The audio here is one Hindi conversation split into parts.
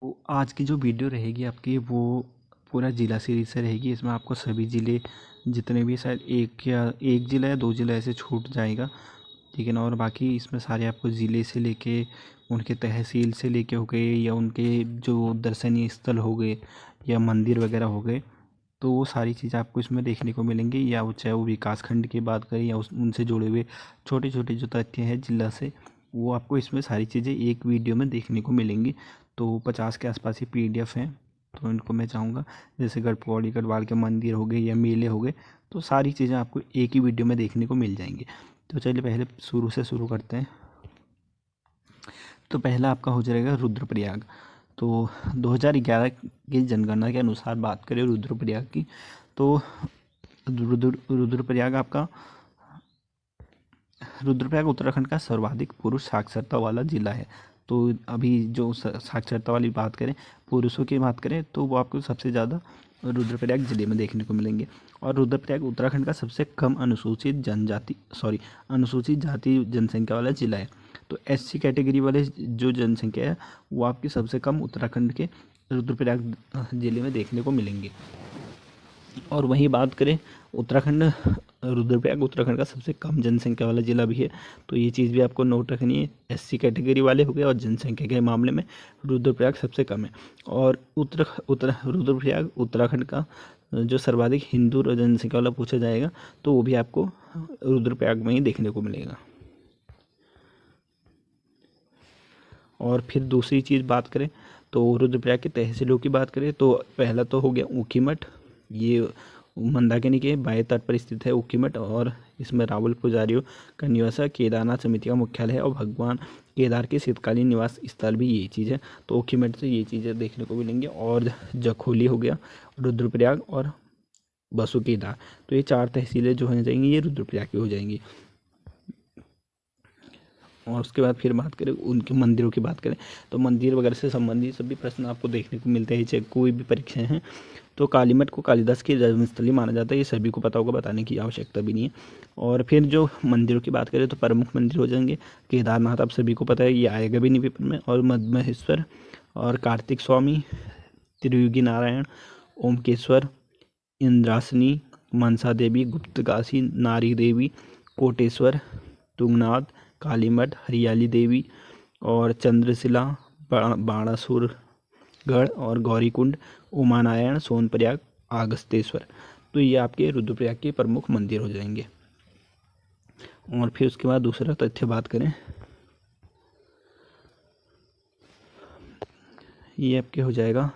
तो आज की जो वीडियो रहेगी आपकी वो पूरा ज़िला सीरीज से रहेगी। इसमें आपको सभी ज़िले जितने भी शायद एक ज़िला या दो ज़िला ऐसे छूट जाएगा, ठीक है ना। और बाकी इसमें सारे आपको ज़िले से लेके उनके तहसील से लेके हो गए या उनके जो दर्शनीय स्थल हो गए या मंदिर वगैरह हो गए, तो वो सारी चीज़ें आपको इसमें देखने को मिलेंगी। या वो चाहे वो विकास खंड की बात करें या उनसे जुड़े हुए छोटे छोटे जो तथ्य हैं जिला से, वो आपको इसमें सारी चीज़ें एक वीडियो में देखने को मिलेंगी। तो 50 के आसपास ही PDF हैं, तो इनको मैं चाहूँगा जैसे गढ़पौड़ी गढ़वाल के मंदिर हो गए या मेले हो गए, तो सारी चीज़ें आपको एक ही वीडियो में देखने को मिल जाएंगी। तो चलिए पहले शुरू से शुरू करते हैं। तो पहला आपका हो जाएगा रुद्रप्रयाग। तो 2011 की जनगणना के अनुसार बात करें रुद्रप्रयाग की, तो रुद्रप्रयाग उत्तराखंड का सर्वाधिक पुरुष साक्षरता वाला जिला है। तो अभी जो साक्षरता वाली बात करें, पुरुषों की बात करें, तो वो आपको सबसे ज़्यादा रुद्रप्रयाग जिले में देखने को मिलेंगे। और रुद्रप्रयाग उत्तराखंड का सबसे कम अनुसूचित जाति जनसंख्या वाला जिला है। तो SC कैटेगरी वाले जो जनसंख्या है वो आपकी सबसे कम उत्तराखंड के रुद्रप्रयाग जिले में देखने को मिलेंगी। और वहीं बात करें रुद्रप्रयाग उत्तराखंड का सबसे कम जनसंख्या वाला जिला भी है। तो ये चीज़ भी आपको नोट रखनी है। SC कैटेगरी वाले हो गए और जनसंख्या के मामले में रुद्रप्रयाग सबसे कम है। और रुद्रप्रयाग उत्तराखंड का जो सर्वाधिक हिंदू जनसंख्या वाला पूछा जाएगा, तो वो भी आपको रुद्रप्रयाग में ही देखने को मिलेगा। और फिर दूसरी चीज़ बात करें तो रुद्रप्रयाग की तहसीलों की बात करें तो पहला तो हो गया ऊखीमठ। ये मंदाकिनी के बाएं तट पर स्थित है ऊखीमठ, और इसमें रावल पुजारियों का निवास है। केदारनाथ समिति का मुख्यालय है और भगवान केदार के शीतकालीन निवास स्थल भी यही चीज़ है। तो ऊखीमठ से ये चीज़ें देखने को मिलेंगी। और जखोली हो गया, रुद्रप्रयाग और बसुकेदार, तो ये 4 तहसीलें जो हो जाएंगी ये रुद्रप्रयाग की हो जाएंगी। और उसके बाद फिर बात करें उनके मंदिरों की बात करें तो मंदिर वगैरह से संबंधित सभी प्रश्न आपको देखने को मिलते हैं, चाहे कोई भी परीक्षाएं हैं। तो कालीमठ को कालिदास की जन्मस्थली माना जाता है, ये सभी को पता होगा, बताने की आवश्यकता भी नहीं है। और फिर जो मंदिरों की बात करें तो प्रमुख मंदिर हो जाएंगे केदारनाथ, आप सभी को पता है, ये आएगा भी नहीं पेपर में, और मधमहेश्वर और कार्तिक स्वामी, त्रियुगी नारायण, ओमकेश्वर, इंद्रासनी, मनसा देवी, गुप्तकाशी, नारी देवी, कोटेश्वर, तुंगनाथ, कालीमठ, हरियाली देवी और चंद्रशिला, बाणासुरगढ़ और गौरीकुंड, उमानारायण, सोनप्रयाग, अगस्तेश्वर। तो ये आपके रुद्रप्रयाग के प्रमुख मंदिर हो जाएंगे। और फिर उसके बाद दूसरा तथ्य बात करें, ये आपके हो जाएगा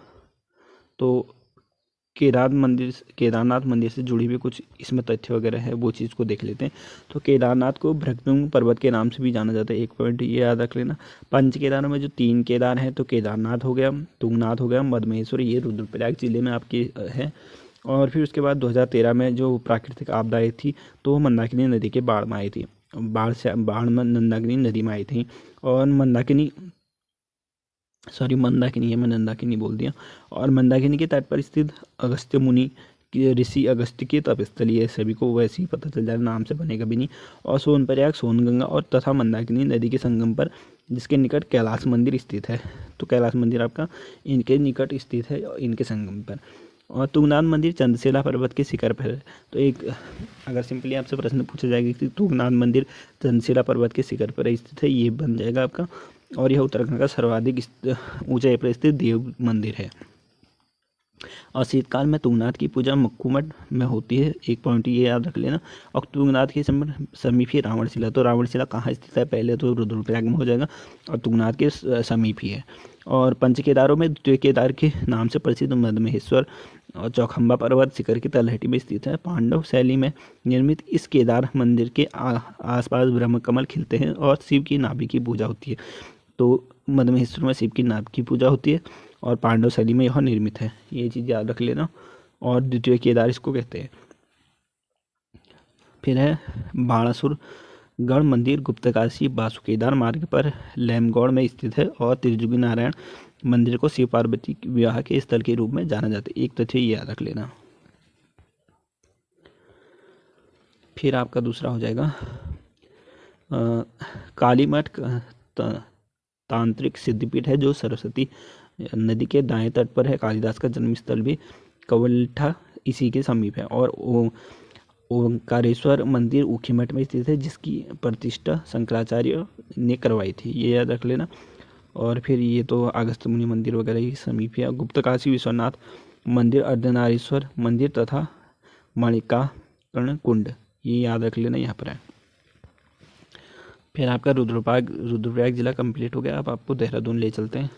तो केदारनाथ मंदिर से जुड़ी हुई कुछ इसमें तथ्य वगैरह है, वो चीज़ को देख लेते हैं। तो केदारनाथ को भृगुतुंग पर्वत के नाम से भी जाना जाता है, एक पॉइंट ये याद रख लेना। पंच केदारों में जो 3 केदार हैं, तो केदारनाथ हो गया, तुंगनाथ हो गया, मधमहेश्वर, ये रुद्रप्रयाग जिले में आपके है। और फिर उसके बाद 2013 में जो प्राकृतिक आपदा आई थी, तो मंदाकिनी नदी के बाढ़ में आई थी, बाढ़ में मंदाकिनी नदी में आई थी। और मंदाकिनी है, मैं नंदाकिनी बोल दिया। और मंदाकिनी के तट पर स्थित अगस्त्य मुनि की ऋषि अगस्त्य की तपस्थली है, सभी को वैसे ही पता चल जाए, नाम से बनेगा भी नहीं। और सोनप्रयाग, सोनगंगा और तथा मंदाकिनी नदी के संगम पर जिसके निकट कैलाश मंदिर स्थित है। तो कैलाश मंदिर आपका इनके निकट स्थित है, इनके संगम पर। और तुंगनाथ मंदिर चंद्रशिला पर्वत के शिखर पर है। तो एक अगर सिंपली आपसे प्रश्न पूछा जाएगा कि तुंगनाथ मंदिर चंद्रशिला पर्वत के शिखर पर स्थित है, ये बन जाएगा आपका। और यह उत्तराखंड का सर्वाधिक ऊंचाई पर स्थित देव मंदिर है। और शीतकाल में तुंगनाथ की पूजा मक्कूमठ में होती है, एक पॉइंट ये याद रख लेना। और तुंगनाथ के समीप ही रावणशिला, तो रावणशिला कहाँ स्थित है, पहले तो रुद्रप्रयाग में हो जाएगा और तुंगनाथ के समीप ही है। और पंच केदारों में द्वितीय केदार के नाम से प्रसिद्ध मधमहेश्वर और चौखंबा पर्वत शिखर की तलहटी में स्थित है। पांडव शैली में निर्मित इस केदार मंदिर के आसपास ब्रह्म कमल खिलते हैं और शिव की नाभि की पूजा होती है। तो मधमहेश्वर में शिव की नाभ की पूजा होती है और पांडव शैली में यह निर्मित है, ये चीज़ याद रख लेना। और द्वितीय केदार इसको कहते हैं। फिर है बाणासुरगढ़ मंदिर गुप्तकाशी बासुकेदार मार्ग पर लैमगौड़ में स्थित है। और त्रिजुगी नारायण मंदिर को शिव पार्वती विवाह के स्थल के रूप में जाना जाता है, एक तथ्य ये याद रख लेना। फिर आपका दूसरा हो जाएगा कालीमठ तांत्रिक सिद्धिपीठ है, जो सरस्वती नदी के दाएं तट पर है। कालिदास का जन्मस्थल भी कवलठा इसी के समीप है। और ओंकारेश्वर मंदिर ऊखीमठ में स्थित है, जिसकी प्रतिष्ठा शंकराचार्य ने करवाई थी, ये याद रख लेना। और फिर ये तो अगस्त मुनि मंदिर वगैरह ही समीप है। गुप्त काशी विश्वनाथ मंदिर, अर्धनारीश्वर मंदिर तथा मणिकाकर्ण कुंड, ये याद रख लेना, यहाँ पर है। फिर आपका रुद्रप्रयाग जिला कंप्लीट हो गया। अब आपको देहरादून ले चलते हैं।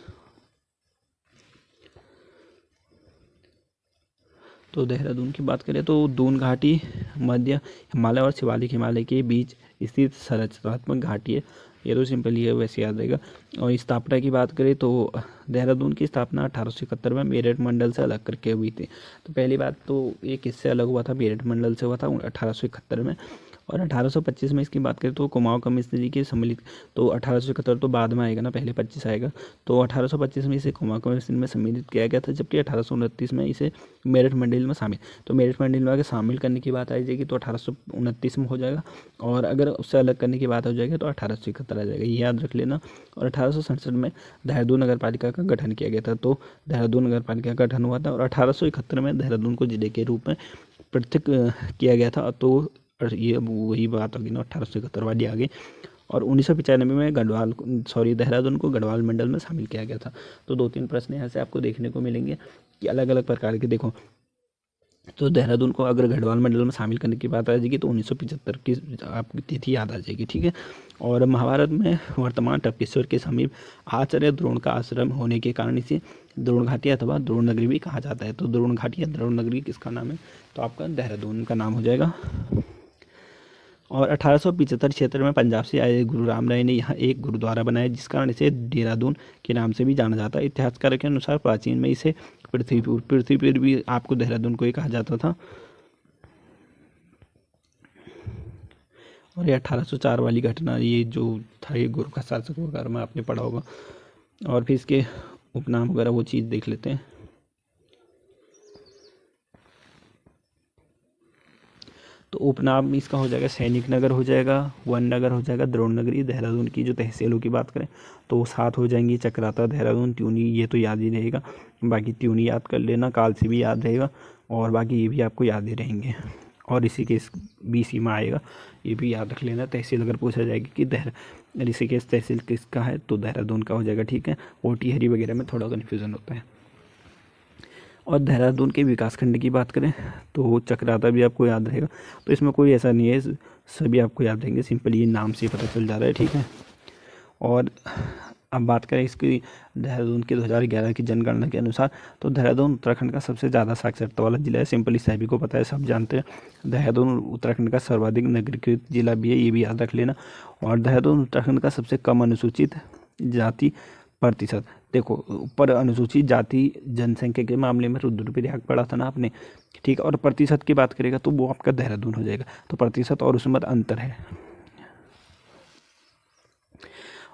तो देहरादून की बात करें तो दून घाटी मध्य हिमालय और शिवालिक हिमालय के बीच स्थित संरचनात्मक घाटी है। ये तो सिंपल ही है, वैसे याद रहेगा। और स्थापना की बात करें तो देहरादून की स्थापना 1871 में मेरठ मंडल से अलग करके हुई थी। तो पहली बात तो ये किससे अलग हुआ था, मेरठ मंडल से हुआ था 1871 में। और 1825 में इसकी बात करें तो कुमाऊं कमिश्नरी के सम्मिलित, तो 1871 तो बाद में आएगा ना, पहले 25 आएगा। तो 1825 में इसे कुमाऊं कमिश्नरी में सम्मिलित किया गया था, जबकि 1829 में इसे मेरठ मंडल में शामिल, तो मेरठ मंडल में अगर शामिल करने की बात आ जाएगी तो 1829 में हो जाएगा। और अगर उससे अलग करने की बात हो जाएगी तो 1871 आ जाएगा, ये याद रख लेना। और 1867 में देहरादून नगर पालिका का गठन किया गया था, तो देहरादून नगर पालिका का गठन हुआ था। और 1871 में देहरादून को जिले के रूप में पृथक किया गया था। तो ये वही बात होगी ना, 1871 वाली आ गई। और 1995 में देहरादून को गढ़वाल मंडल में शामिल किया गया था। तो 2-3 प्रश्न यहाँ से आपको देखने को मिलेंगे कि अलग अलग प्रकार के। देखो, तो देहरादून को अगर गढ़वाल मंडल में शामिल करने की बात आ जाएगी तो 1975 की आपकी तिथि याद आ जाएगी, ठीक है। और महाभारत में वर्तमान टपकेश्वर के समीप आचार्य द्रोण का आश्रम होने के कारण इसे द्रोण घाटी अथवा द्रोण नगरी भी कहा जाता है। तो द्रोण घाटी या द्रोण नगरी किसका नाम है, तो आपका देहरादून का नाम हो जाएगा। और 1875 क्षेत्र में पंजाब से आए गुरु राम राय ने यहाँ एक गुरुद्वारा बनाया, जिस कारण इसे देहरादून के नाम से भी जाना जाता है। इतिहासकार के अनुसार प्राचीन में इसे पृथ्वीपुर भी आपको देहरादून को ही कहा जाता था। और ये 1804 वाली घटना, ये जो था ये गुरु का शासक वगैरह में आपने पढ़ा होगा। और फिर इसके उपनाम वगैरह वो चीज़ देख लेते हैं। तो उपनाम इसका हो जाएगा सैनिक नगर हो जाएगा, वन नगर हो जाएगा, द्रोण नगरी। देहरादून की जो तहसीलों की बात करें तो 7 हो जाएंगी, चक्राता, देहरादून, त्यूनी, ये तो याद ही रहेगा। बाकी त्यूनी याद कर लेना, कालसी भी याद रहेगा, और बाकी ये भी आपको याद ही रहेंगे। और ऋषिकेश BC में आएगा, ये भी याद रख लेना। तहसील अगर पूछा जाएगी कि ऋषिकेश तहसील किसका है तो देहरादून का हो जाएगा, ठीक है। ओटी वगैरह में थोड़ा कन्फ्यूज़न होता है। और देहरादून के विकासखंड की बात करें तो चक्राता भी आपको याद रहेगा। तो इसमें कोई ऐसा नहीं है, सभी आपको याद रहेंगे, सिंपल ये नाम से पता चल जा रहा है, ठीक है। और अब बात करें इसकी देहरादून के 2011 की जनगणना के अनुसार, तो देहरादून उत्तराखंड का सबसे ज़्यादा साक्षरता वाला जिला है। सिंपली सभी को पता है, सब जानते हैं। देहरादून उत्तराखंड का सर्वाधिक नगरीकृत जिला भी है, ये भी याद रख लेना। और देहरादून उत्तराखंड का सबसे कम अनुसूचित जाति प्रतिशत। देखो, ऊपर अनुसूचित जाति जनसंख्या के मामले में रुद्रप्रयाग पढ़ा था ना आपने, ठीक। और प्रतिशत की बात करेगा तो वो आपका देहरादून हो जाएगा। तो प्रतिशत और उसमें अंतर है।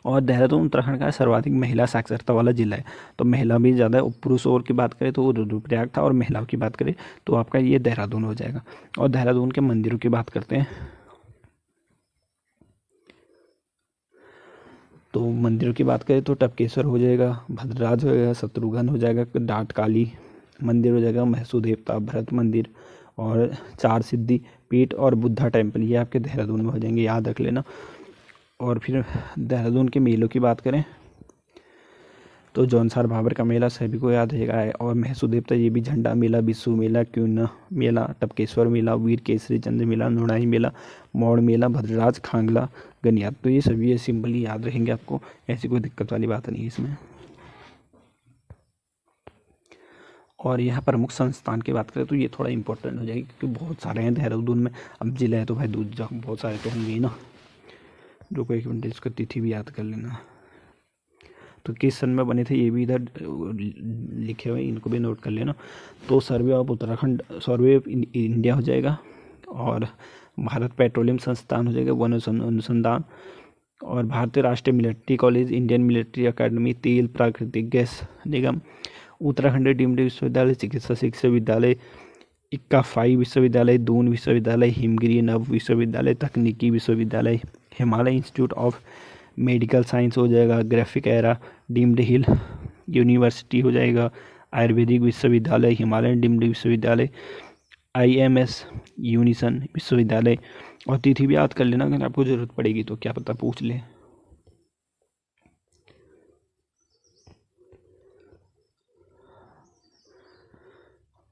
और देहरादून उत्तराखंड का सर्वाधिक महिला साक्षरता वाला जिला है। तो महिला भी ज़्यादा है। पुरुष और की बात करें तो वो रुद्रप्रयाग था, और महिलाओं की बात करें तो आपका ये देहरादून हो जाएगा। और देहरादून के मंदिरों की बात करते हैं तो मंदिरों की बात करें तो टपकेश्वर हो जाएगा, भद्रराज हो जाएगा, शत्रुघ्न हो जाएगा, डाट काली मंदिर हो जाएगा, महसू देवता, भरत मंदिर, और 4 सिद्धि पीठ और बुद्धा टेम्पल, ये आपके देहरादून में हो जाएंगे, याद रख लेना। और फिर देहरादून के मेलों की बात करें तो जौनसार भाबर का मेला सभी को याद रहेगा है। और महसू देवता, ये भी झंडा मेला, बिस्सू मेला, क्यूना मेला, टपकेश्वर मेला, वीर केसरी चंद्र मेला, नुणाई मेला, मौड़ मेला, भद्रराज, खांगला, गनियात। तो ये सभी ये सिंपली याद रहेंगे आपको, ऐसी कोई दिक्कत वाली बात नहीं है इसमें। और यहाँ प्रमुख संस्थान की बात करें तो ये थोड़ा इंपॉर्टेंट हो जाएगी, क्योंकि बहुत सारे हैं देहरादून में। अब जिला है तो भाई दूर जाओ, बहुत सारे तो होंगे ही ना। जो कोई 1 मिनट इसका तिथि भी याद कर लेना। तो किस सन में बने थे ये भी इधर लिखे हुए, इनको भी नोट कर लेना। तो survey of Uttarakhand, survey of India हो जाएगा। और भारत पेट्रोलियम संस्थान हो जाएगा, वन अनुसंधान। और भारतीय राष्ट्रीय military college, Indian military academy, तेल प्राकृतिक गैस निगम, उत्तराखंड डीम्ड विश्वविद्यालय, चिकित्सा शिक्षा विद्यालय, इक्का-फाई विश्वविद्यालय, दून विश्वविद्यालय, हिमगिरी नव विश्वविद्यालय, तकनीकी विश्वविद्यालय, Himalaya institute of medical science हो जाएगा, ग्राफिक एरा, डीम्ड हिल यूनिवर्सिटी हो जाएगा, आयुर्वेदिक विश्वविद्यालय, हिमालयन डीम्ड विश्वविद्यालय, IMS यूनिसन विश्वविद्यालय। और तिथि भी याद कर लेना, अगर आपको ज़रूरत पड़ेगी तो क्या पता पूछ ले।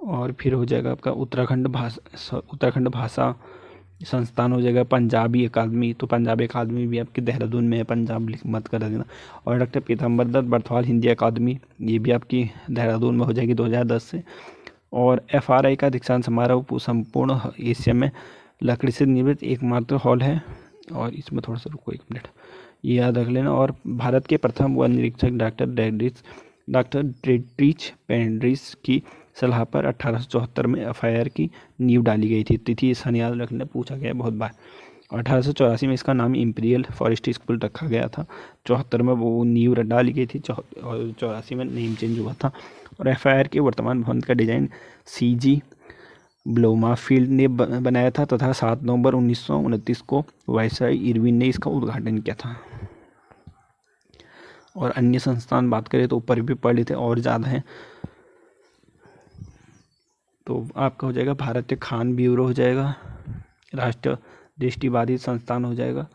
और फिर हो जाएगा आपका उत्तराखंड भाषा संस्थान हो जाएगा, पंजाबी अकादमी। तो पंजाबी अकादमी भी आपके देहरादून में है, पंजाब मत कर देना। और डॉक्टर पीताम्बर दत्त बर्थवाल हिंदी अकादमी, ये भी आपकी देहरादून में हो जाएगी 2010 से। और FRI का दीक्षांत समारोह संपूर्ण एशिया में लकड़ी से निर्मित एकमात्र हॉल है। और इसमें थोड़ा सा रुको 1 मिनट, ये याद रख लेना। और भारत के प्रथम वन निरीक्षक डॉक्टर डेट्रिच पेंड्रिस की सलाह पर 1874 में FIR की नींव डाली गई थी। तिथि सन याद रखना, पूछा गया बहुत बार। 1884 में इसका नाम इंपीरियल फॉरेस्ट स्कूल रखा गया था। 74 में वो नींव डाली गई थी और 84 में नेम चेंज हुआ था। और FIR के वर्तमान भवन का डिजाइन CG ब्लोमाफील्ड ने बनाया था तथा 7 नवंबर 1929 को वायसराय इरविन ने इसका उद्घाटन किया था। और अन्य संस्थान बात करें तो ऊपर भी पढ़ लेते और ज़्यादा हैं। तो आपका हो जाएगा भारतीय खान ब्यूरो हो जाएगा, राष्ट्रीय दृष्टिबाधित संस्थान हो जाएगा।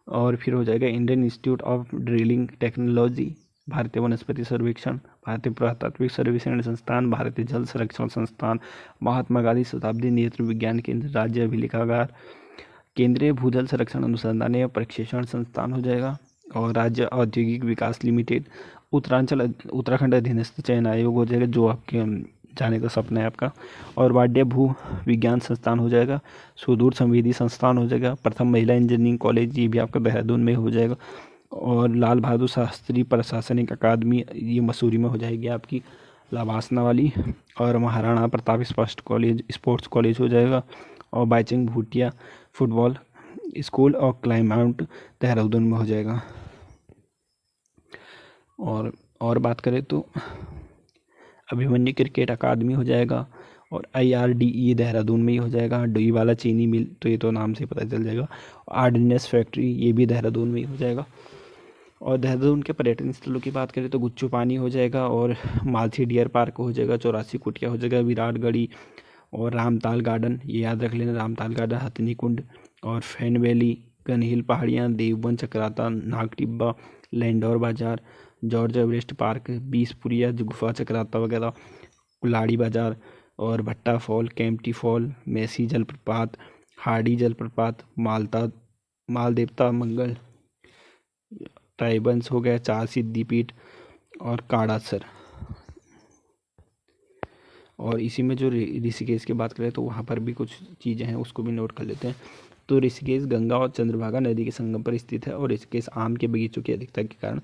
और फिर हो जाएगा Indian institute of drilling technology, भारतीय वनस्पति सर्वेक्षण, भारतीय पुरातात्विक सर्वेक्षण संस्थान, भारतीय जल संरक्षण संस्थान, महात्मा गांधी शताब्दी नेत्र विज्ञान केंद्र, राज्य अभिलेखागार, केंद्रीय भूजल संरक्षण अनुसंधान एवं प्रशिक्षण संस्थान हो जाएगा। और राज्य औद्योगिक विकास लिमिटेड, उत्तराखंड अधीनस्थ चयन आयोग हो जाएगा, जो आपके जाने का सपना है आपका। और वाड्य भू विज्ञान संस्थान हो जाएगा, सुदूर संवेदी संस्थान हो जाएगा, प्रथम महिला इंजीनियरिंग कॉलेज, ये भी आपका देहरादून में हो जाएगा। और लाल बहादुर शास्त्री प्रशासनिक अकादमी, ये मसूरी में हो जाएगी आपकी, लावासना वाली। और महाराणा प्रताप स्पोर्ट्स कॉलेज हो जाएगा। और बाईचंग भूटिया फुटबॉल स्कूल और क्लाइमाउंट देहरादून में हो जाएगा। और बात करें तो अभिमन्यु क्रिकेट अकादमी हो जाएगा। और IRDE देहरादून में ही हो जाएगा। डोई वाला चीनी मिल, तो ये तो नाम से पता चल जाएगा। आर्डिनेंस फैक्ट्री, ये भी देहरादून में ही हो जाएगा। और देहरादून के पर्यटन स्थलों की बात करें तो गुच्चू पानी हो जाएगा, और मालसी डियर पार्क हो जाएगा, 84 कुटिया हो जाएगा, विराटगढ़ी, और रामताल गार्डन, ये याद रख लेना, रामताल गार्डन, हथनी कुंड, और फैन वैली, गनहिल पहाड़ियाँ, देवबन चक्राता, नाग टिब्बा, लैंडौर बाजार, जॉर्ज एवरेस्ट पार्क, बीसपुरिया गुफा चक्राता वगैरह, कुलाड़ी बाजार, और भट्टा फॉल, केम्प्टी फॉल, मैसी जलप्रपात, हार्डी जलप्रपात, माल देवता मंगल, ट्राइबंस हो गया, 4 सिद्धिपीठ, और काड़ासर। और इसी में जो ऋषिकेश की बात करें तो वहाँ पर भी कुछ चीज़ें हैं, उसको भी नोट कर लेते हैं। तो ऋषिकेश गंगा और चंद्रभागा नदी के संगम पर स्थित है, और ऋषिकेश आम के बगीचों की अधिकता के कारण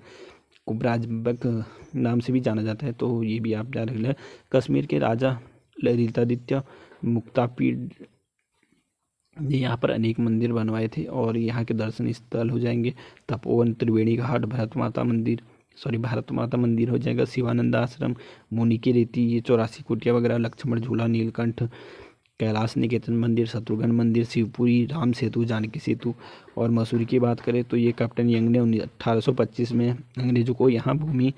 कुब्राजबक नाम से भी जाना जाता है, तो ये भी आप जान रख लें। कश्मीर के राजा ललितादित्य मुक्तापीड ने यहाँ पर अनेक मंदिर बनवाए थे, और यहाँ के दर्शन स्थल हो जाएंगे तपोवन, त्रिवेणी घाट, भारत माता मंदिर हो जाएगा, शिवानंद आश्रम, मुनि की रीति, ये 84 कुटिया वगैरह, लक्ष्मण झूला, नीलकंठ, कैलाश निकेतन मंदिर, शत्रुघ्न मंदिर, शिवपुरी, राम सेतु, जानकी सेतु। और मसूरी की बात करें तो ये कैप्टन यंग ने 1825 में अंग्रेजों को यहाँ भूमि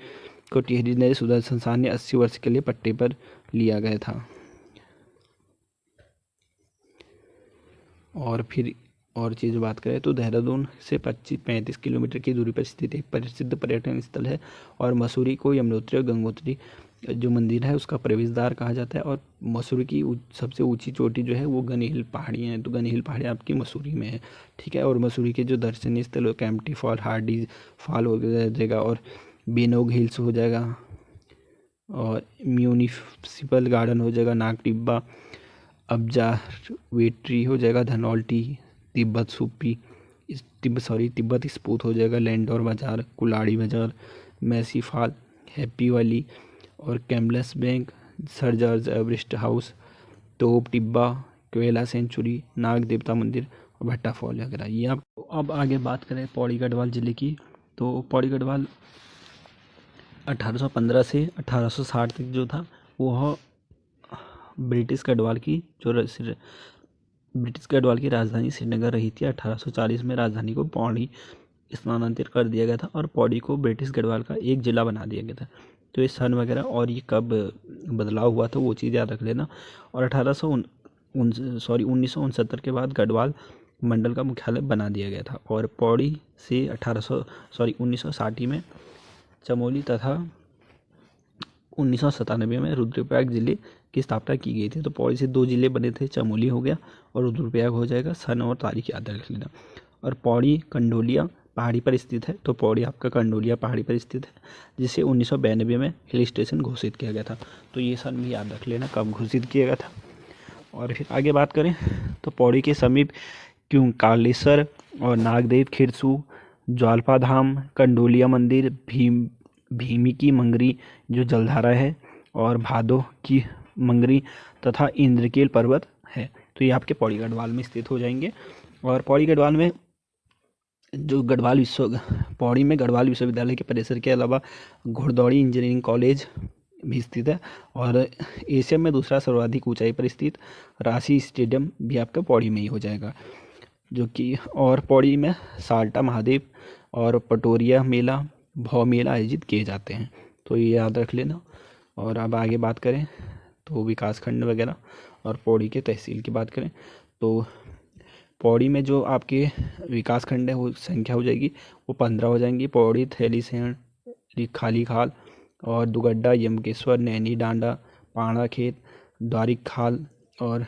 को टिहरी ने सुदर्शन शाह ने 80 वर्ष के लिए पट्टे पर लिया गया था। और फिर और चीज़ बात करें तो देहरादून से 35 किलोमीटर की दूरी पर स्थित एक प्रसिद्ध पर्यटन स्थल है। और मसूरी को यमुनोत्री और गंगोत्री जो मंदिर है उसका प्रवेश द्वार कहा जाता है। और मसूरी की सबसे ऊंची चोटी जो है वो गनी पहाड़ियाँ हैं, तो गनी पहाड़ियाँ आपकी मसूरी में है, ठीक है। और मसूरी के जो दर्शनीय स्थल कैम्प्टी फॉल, हार्डी फॉल हो जाएगा, और बेनोग हिल्स हो जाएगा, और म्यूनिसिपल गार्डन हो जाएगा, नाग टिब्बा, ऑब्जर्वेटरी हो जाएगा, धनौल्टी, तिब्बत स्पूत हो जाएगा, लैंडौर बाजार, कुलाड़ी बाजार, मैसी फॉल, हैप्पी वैली, और Camel's Bank, Sir George Everest House, Top Tibba, क्वेला century, नाग देवता मंदिर, और भट्टा फॉल वगैरह। ये आप अब आगे बात करें पौड़ी गढ़वाल ज़िले की, तो पौड़ी गढ़वाल 1815 से 1860 तक जो था वह ब्रिटिश गढ़वाल की राजधानी श्रीनगर रही थी। 1840 में राजधानी को पौड़ी स्थानांतरित कर दिया गया था, और पौड़ी को ब्रिटिश गढ़वाल का एक ज़िला बना दिया गया था। तो ये सन वगैरह और ये कब बदलाव हुआ था वो चीज़ याद रख लेना। और 1969 के बाद गढ़वाल मंडल का मुख्यालय बना दिया गया था। और पौड़ी से 1960 में चमोली तथा 1997 में रुद्रप्रयाग जिले की स्थापना की गई थी। तो पौड़ी से 2 जिले बने थे, चमोली हो गया और रुद्रप्रयाग हो जाएगा। सन और तारीख याद रख लेना। और पौड़ी कंडोलिया पहाड़ी पर स्थित है। तो पौड़ी आपका कंडोलिया पहाड़ी पर स्थित है, जिसे 1992 में हिल स्टेशन घोषित किया गया था। तो ये सन भी याद रख लेना कब घोषित किया गया था। और फिर आगे बात करें तो पौड़ी के समीप कालेश्वर और नागदेव खिरसू, ज्वाल्पा धाम, कंडोलिया मंदिर, भीमी की मंगरी जो जलधारा है, और भादो की मंगरी तथा इंद्रकील पर्वत है। तो ये आपके पौड़ी गढ़वाल में स्थित हो जाएंगे। और पौड़ी गढ़वाल में जो पौड़ी में गढ़वाल विश्वविद्यालय के परिसर के अलावा घुड़दौड़ी इंजीनियरिंग कॉलेज भी स्थित है। और एशिया में दूसरा सर्वाधिक ऊंचाई पर स्थित रांची स्टेडियम भी आपका पौड़ी में ही हो जाएगा, जो कि और पौड़ी में साल्टा महादेव और पटोरिया मेला, भौ मेला आयोजित किए जाते हैं। तो ये याद रख लेना। और अब आगे बात करें तो विकास खंड वगैरह और पौड़ी के तहसील की बात करें तो पौड़ी में जो आपके विकास खंड है वो संख्या हो जाएगी, वो 15 हो जाएंगी। पौड़ी, थैलीसैंण, खाली खाल और दुगड्डा, यमकेश्वर, नैनी डांडा, पाणा खेत, द्वारिक खाल और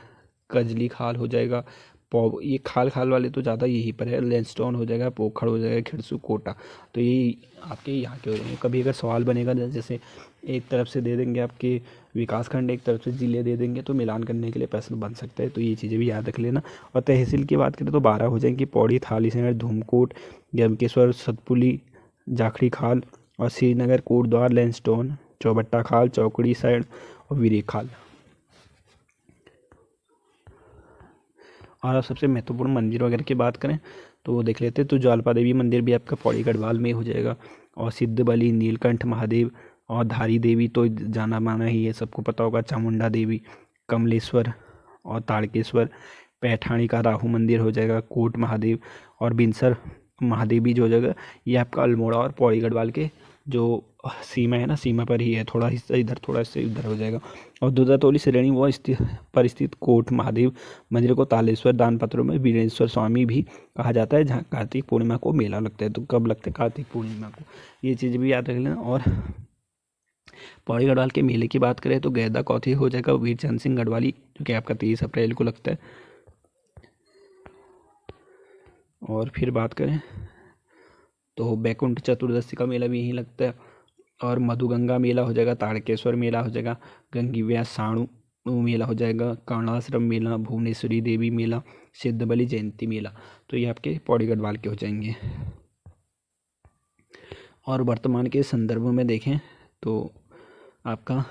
कजली खाल हो जाएगा। ये खाल वाले तो ज़्यादा यहीं पर है। लैंडस्टोन हो जाएगा, पोखर हो जाएगा, खिरसू, कोटा। तो ये आपके यहाँ के हो जाएंगे। कभी अगर सवाल बनेगा जैसे एक तरफ से दे देंगे आपके विकास खंड, एक तरफ से जिले दे देंगे, तो मिलान करने के लिए प्रश्न बन सकता है। तो ये चीज़ें भी याद रख लेना। और तहसील की बात करें तो 12 हो जाएंगी। पौड़ी, थालीसैंण, धूमकोट, यमकेश्वर, सतपुली, जाखड़ी खाल और श्रीनगर, कोटद्वार, लैंडस्टोन, चौबट्टा खाल, चौकड़ी सैण और वीरे खाल। और अब सबसे महत्वपूर्ण मंदिर वगैरह की बात करें तो वो देख लेते हैं। तो ज्वाल्पा देवी मंदिर भी आपका पौड़ी गढ़वाल में हो जाएगा। और सिद्ध बलि, नीलकंठ महादेव और धारी देवी तो जाना माना ही है, सबको पता होगा। चामुंडा देवी, कमलेश्वर और ताड़केश्वर, पैठाणी का राहु मंदिर हो जाएगा। कोट महादेव और बिनसर महादेव भी जो हो जाएगा। ये आपका अल्मोड़ा और पौड़ी गढ़वाल के जो सीमा है ना, सीमा पर ही है। थोड़ा हिस्सा इधर, थोड़ा हिस्सा उधर हो जाएगा। और दुधातोली श्रेणी वो पर स्थित कोट महादेव मंदिर को तालेश्वर दानपत्रों में वीरेश्वर स्वामी भी कहा जाता है, जहाँ कार्तिक पूर्णिमा को मेला लगता है। तो कब लगता है? कार्तिक पूर्णिमा को। ये चीज़ भी याद रख लेना। और पौड़ी गढ़वाल के मेले की बात करें तो गैदा कौथी हो जाएगा वीरचंद सिंह गढ़वाली, जो कि आपका 23 अप्रैल को लगता है। और फिर बात करें तो बैकुंठ चतुर्दशी का मेला भी यहीं लगता है। और मधुगंगा मेला हो जाएगा, ताड़केश्वर मेला हो जाएगा, गंगी साणु मेला हो जाएगा, कर्णाश्रम मेला, भुवनेश्वरी देवी मेला, सिद्धबली जयंती मेला। तो ये आपके पौड़ी गढ़वाल के हो जाएंगे। और वर्तमान के संदर्भ में देखें तो आपका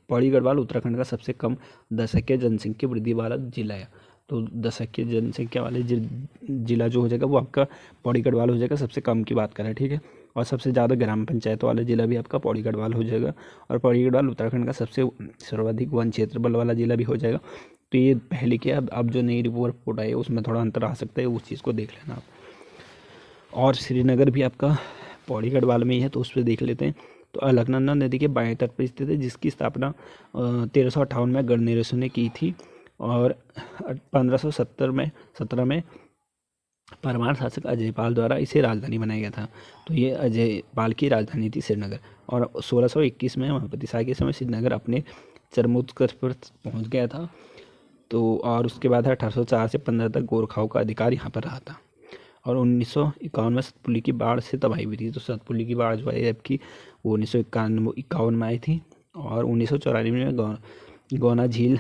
पौड़ी गढ़वाल उत्तराखंड का सबसे कम दशकीय जनसंख्या वृद्धि वाला जिला है। तो दशकीय जनसंख्या वाले जिला जो हो जाएगा वो आपका पौड़ी गढ़वाल हो जाएगा, सबसे कम की बात करें, ठीक है। और सबसे ज़्यादा ग्राम पंचायत वाला जिला भी आपका पौड़ी गढ़वाल हो जाएगा। और पौड़ी गढ़वाल उत्तराखंड का सबसे सर्वाधिक वन क्षेत्र बल वाला जिला भी हो जाएगा। तो ये पहले के अब जो नई रिपोर्ट आई है उसमें थोड़ा अंतर आ सकता है, उस चीज़ को देख लेना आप। और श्रीनगर भी आपका पौड़ी गढ़वाल में ही है, तो उस पर देख लेते हैं। तो अलकनंदा नदी के बाएं तट पर स्थित है, जिसकी स्थापना 1358 में गणनरेश ने की थी। और 1517 में परमार शासक अजयपाल द्वारा इसे राजधानी बनाया गया था। तो ये अजयपाल की राजधानी थी श्रीनगर। और 1621 में महापति शाह के समय श्रीनगर अपने चरमोत्कर्ष पर पहुंच गया था। तो और उसके बाद 1804 से 15 तक गोरखाओं का अधिकार यहाँ पर रहा था। और 1951 में सतपुली की बाढ़ से तबाही हुई थी। तो सतपुली की बाढ़ जो है आपकी वो 1951 में आई थी। और 1994 में गौना झील,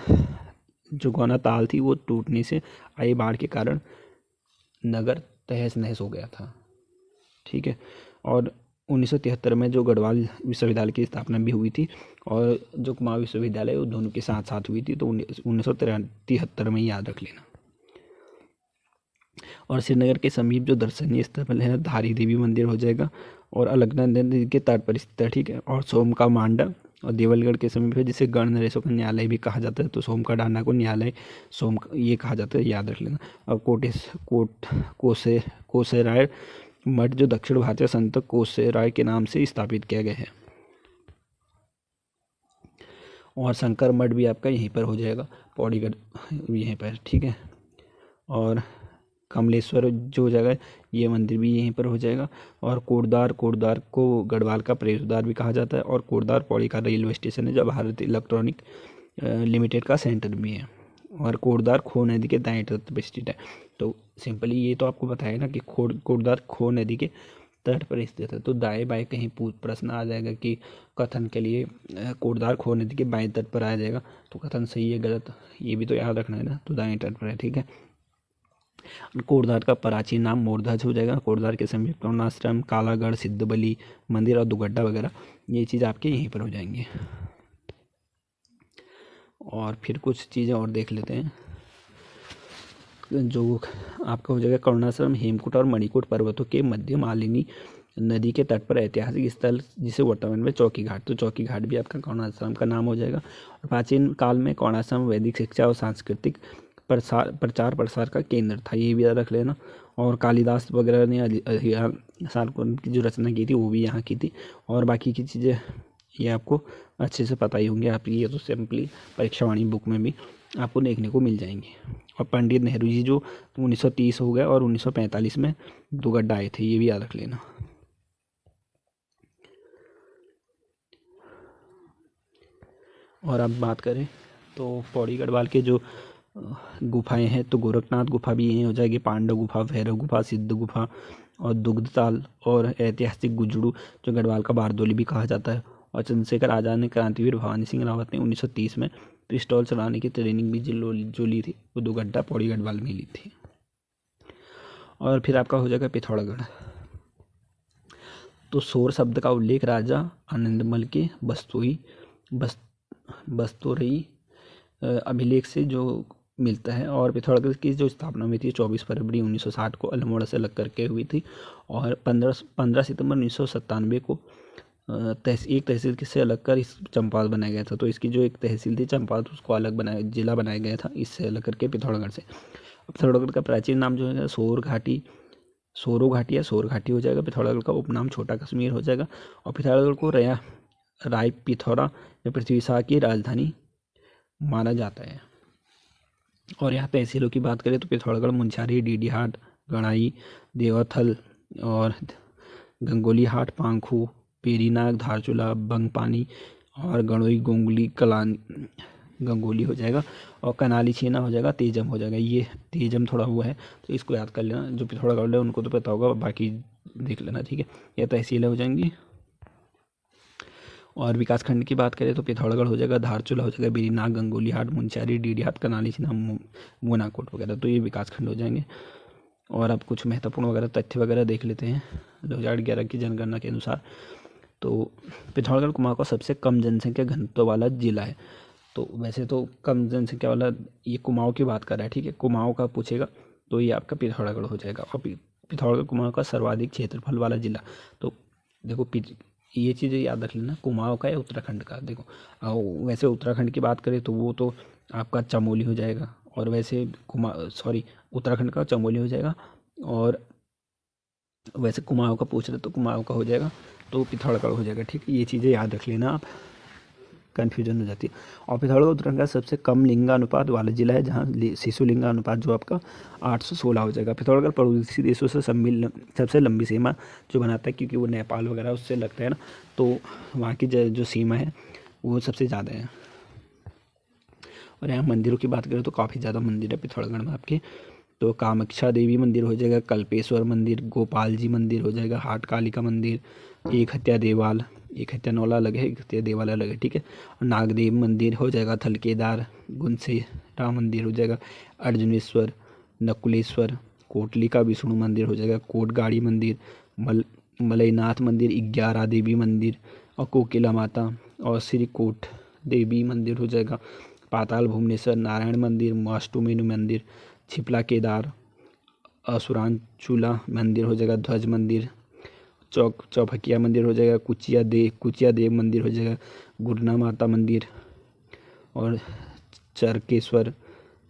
जो गौना ताल थी, वो टूटने से आई बाढ़ के कारण नगर तहस नहस हो गया था, ठीक है। और 1973 में जो गढ़वाल विश्वविद्यालय की स्थापना भी हुई थी, और जो कुमाऊं विश्वविद्यालय वो दोनों के साथ साथ हुई थी। तो 1973 में याद रख लेना। और श्रीनगर के समीप जो दर्शनीय स्थल है धारी देवी मंदिर हो जाएगा, और अलकनंदा नदी के तट पर स्थित है, ठीक है। और सोम का मांडा और देवलगढ़ के समीप है, जिसे गण नरेशों का न्यायालय भी कहा जाता है। तो सोम का डांडा को न्यायालय ये कहा जाता है, याद रख लेना। और कोसेराय मठ जो दक्षिण भारतीय संत कोसेराय के नाम से स्थापित किया गया है। और शंकर मठ भी आपका यहीं पर हो जाएगा, पौड़ीगढ़ यहीं पर, ठीक है। और कमलेश्वर जो हो जाएगा ये मंदिर भी यहीं पर हो जाएगा। और कोटद्वार को गढ़वाल का प्रवेशद्वार भी कहा जाता है। और कोटद्वार पौड़ी का रेलवे स्टेशन है जो भारत इलेक्ट्रॉनिक लिमिटेड का सेंटर भी है। और कोटद्वार खो नदी के दाएं तट पर स्थित है। तो सिंपली ये तो आपको बताया ना कि कोटद्वार खो नदी के तट पर स्थित है। तो दाएं बाएं कहीं प्रश्न आ जाएगा कि कथन के लिए कोटद्वार खो नदी के बाएं तट पर आ जाएगा, तो कथन सही है गलत ये भी तो याद रखना है ना। तो दाएं तट पर है, ठीक है। कोटद्वार का प्राचीन नाम मोरध्वज हो जाएगा। कोटद्वार के समीप करुणाश्रम, कालागढ़, सिद्धबली मंदिर और दुगड्डा वगैरह ये चीज़ आपके यहीं पर हो जाएंगी। और फिर कुछ चीज़ें और देख लेते हैं जो आपका हो जाएगा। करुणाश्रम हेमकूट और मणिकूट पर्वतों के मध्य मालिनी नदी के तट पर ऐतिहासिक स्थल जिसे वर्तमान में चौकी घाट, तो चौकी घाट भी आपका करुणाश्रम का नाम हो जाएगा। और प्राचीन काल में करुणाश्रम वैदिक शिक्षा और सांस्कृतिक प्रचार प्रसार का केंद्र था, ये भी याद रख लेना। और कालिदास वगैरह ने सालकुन की जो रचना की थी वो भी यहाँ की थी। और बाकी की चीज़ें ये आपको अच्छे से पता ही होंगे, आप ये तो सिंपली परीक्षावाणी बुक में भी आपको देखने को मिल जाएंगे। और पंडित नेहरू जी जो 1930 हो गए और 1945 में दुगड्डा आए थे, ये भी याद रख लेना। और अब बात करें तो पौड़ी गढ़वाल के जो गुफाएं हैं, तो गोरखनाथ गुफा भी यहीं हो जाएगी, पांडव गुफा, भैरव गुफा, सिद्ध गुफा और दुग्धताल और ऐतिहासिक गुजड़ू जो गढ़वाल का बारदोली भी कहा जाता है। और चंद्रशेखर आज़ाद ने क्रांतिवीर भवानी सिंह रावत ने 1930 में पिस्टल चलाने की ट्रेनिंग भी जो ली थी वो दुगड्डा पौड़ी गढ़वाल में ली थी। और फिर आपका हो जाएगा पिथौरागढ़। तो सोर शब्द का उल्लेख राजा आनंदमल के बस्तोरई अभिलेख से जो मिलता है। और पिथौरागढ़ की जो स्थापना हुई थी 24 फरवरी 1960 को अल्मोड़ा से अलग करके हुई थी। और 15 सितंबर 1997 को एक तहसील से अलग कर इस चंपाल बनाया गया था। तो इसकी जो एक तहसील थी चंपाल उसको अलग बनाया, जिला बनाया गया था इससे अलग करके पिथौरागढ़ से। पिथौरागढ़ का प्राचीन नाम जो है सोरो घाटी या सोर घाटी हो जाएगा। पिथौरागढ़ का उपनाम छोटा कश्मीर हो जाएगा। और पिथौरागढ़ को राय पिथौरा या पृथ्वी शाह की राजधानी माना जाता है। और यहाँ तहसीलों की बात करें तो पिथौरागढ़, मुंशारी, डीडीहाट, गणाई, देवाथल और गंगोली हाट, पांखू, पेरीनाग, धारचूला, बंगपानी और गणोई, गोंगली, गंगोली हो जाएगा। और कनाली छीना हो जाएगा, तेजम हो जाएगा। ये तेजम थोड़ा वो है तो इसको याद कर लेना, जो पिथौरागढ़ है उनको तो पता होगा, बाकी देख लेना, ठीक है। ये तहसीलें हो जाएंगी। और विकास खंड की बात करें तो पिथौरागढ़ हो जाएगा, धारचूला हो जाएगा, बेरीनाग, गंगोली हाट, मुंशारी, डीडीहाट, कनाली छीना, मोनाकोट वगैरह, तो ये विकास खंड हो जाएंगे। और अब कुछ महत्वपूर्ण वगैरह तथ्य वगैरह देख लेते हैं 2011 की जनगणना के अनुसार। तो पिथौरागढ़ कुमाऊं का सबसे कम जनसंख्या घनत्व वाला जिला है। तो वैसे तो कम जनसंख्या वाला ये कुमाऊं की बात कर रहा है, ठीक है। कुमाऊं का पूछेगा तो ये आपका पिथौरागढ़ हो जाएगा। और पिथौरागढ़ कुमाऊं का सर्वाधिक क्षेत्रफल वाला जिला। तो देखो ये चीज़ें याद रख लेना, कुमाऊं का या उत्तराखंड का। देखो वैसे उत्तराखंड की बात करें तो वो तो आपका चमोली हो जाएगा। और वैसे उत्तराखंड का चमोली हो जाएगा। और वैसे कुमाऊं का पूछ रहे तो कुमाऊं का हो जाएगा, तो पिथौरागढ़ हो जाएगा, ठीक है। ये चीज़ें याद रख लेना, आप कन्फ्यूजन हो जाती है। और पिथौरागढ़ उत्तराखंड का सबसे कम लिंगानुपात वाला जिला है, जहाँ शिशु लिंगानुपात जो आपका 816 हो जाएगा। पिथौरागढ़ पड़ोसी देशों से सबसे लंबी सीमा जो बनाता है, क्योंकि वो नेपाल वगैरह उससे लगता है ना, तो वहाँ की जो सीमा है वो सबसे ज़्यादा है। और यहाँ मंदिरों की बात करें तो काफ़ी ज़्यादा मंदिर है पिथौरागढ़ में आपके। तो कामाख्या देवी मंदिर हो जाएगा, कल्पेश्वर मंदिर, गोपाल जी मंदिर हो जाएगा, हाट कालिका मंदिर, एक हत्या नौला अलग है, एक हत्या देवाल अलग है, ठीक है। और नागदेव मंदिर हो जाएगा, थलकेदार गुनसेरा मंदिर हो जाएगा, अर्जुनेश्वर, नकुलेश्वर, कोटलिका विष्णु मंदिर हो जाएगा, कोटगाड़ी मंदिर, मलयनाथ मंदिर, 11 देवी मंदिर और कोकिला माता और श्रीकोट देवी मंदिर हो जाएगा, पाताल भुवनेश्वर, नारायण मंदिर, मास्टुमेनु मंदिर, छिपला केदार, असुरांचूला मंदिर हो जाएगा, ध्वज मंदिर, चौभकिया मंदिर हो जाएगा, कुचिया देव मंदिर हो जाएगा, गुरना माता मंदिर और चरकेश्वर,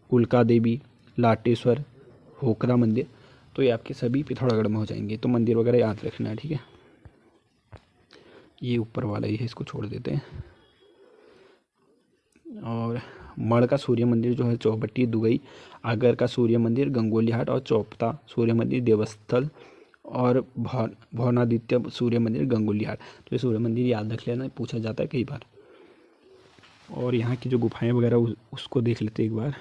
उल्का देवी, लाटेश्वर, होकरा मंदिर। तो ये आपके सभी पिथौरागढ़ में हो जाएंगे। तो मंदिर वगैरह याद रखना है, ठीक है। ये ऊपर वाला ही है, इसको छोड़ देते हैं। और मढ़ का सूर्य मंदिर जो है चौबट्टी दुगई, आगर का सूर्य मंदिर गंगोली हाट, और चौपता सूर्य मंदिर देवस्थल, और भौनादित्य सूर्य मंदिर गंगोली हाट। तो ये सूर्य मंदिर याद रख लेना, पूछा जाता है कई बार। और यहाँ की जो गुफाएं वगैरह उसको देख लेते एक बार।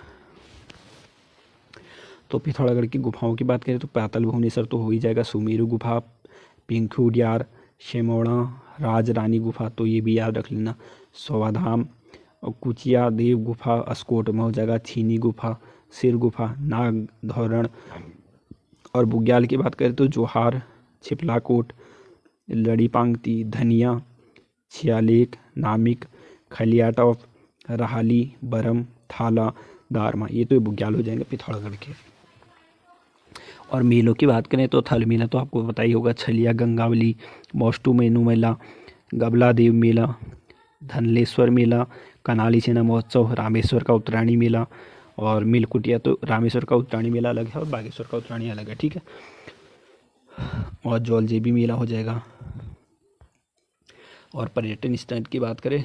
तो पिथौरागढ़ की गुफाओं की बात करें तो पाताल भुवनेश्वर तो हो ही जाएगा, सुमेरु गुफा, पिंखुडियार, शेमोड़ा, राज रानी गुफा, तो ये भी याद रख लेना, स्वाधाम, और कुचिया देव गुफा अस्कोट में हो जाएगा, छीनी गुफा, सिर गुफा, नाग धौरण। और बुग्याल की बात करें तो जोहार, छिपलाकोट, लड़ी पांगती, धनिया, छियालेख, नामिक, खलियाटॉप, रहाली, बरम, थाला, दारमा, ये तो बुग्याल हो जाएंगे पिथौरागढ़ के। और मेलों की बात करें तो थल मेला तो आपको पता ही होगा, छलिया गंगावली, मौस्टू मेनू मेला, गबला देव मेला, धनलेश्वर मेला, कनाली सेना महोत्सव, रामेश्वर का उत्तरायणी मेला। और मिलकुटिया तो रामेश्वर का उत्तरायणी मेला अलग है और बागेश्वर का उत्तरायणी अलग है, ठीक है। और जौलजेबी मेला हो जाएगा। और पर्यटन स्थल की बात करें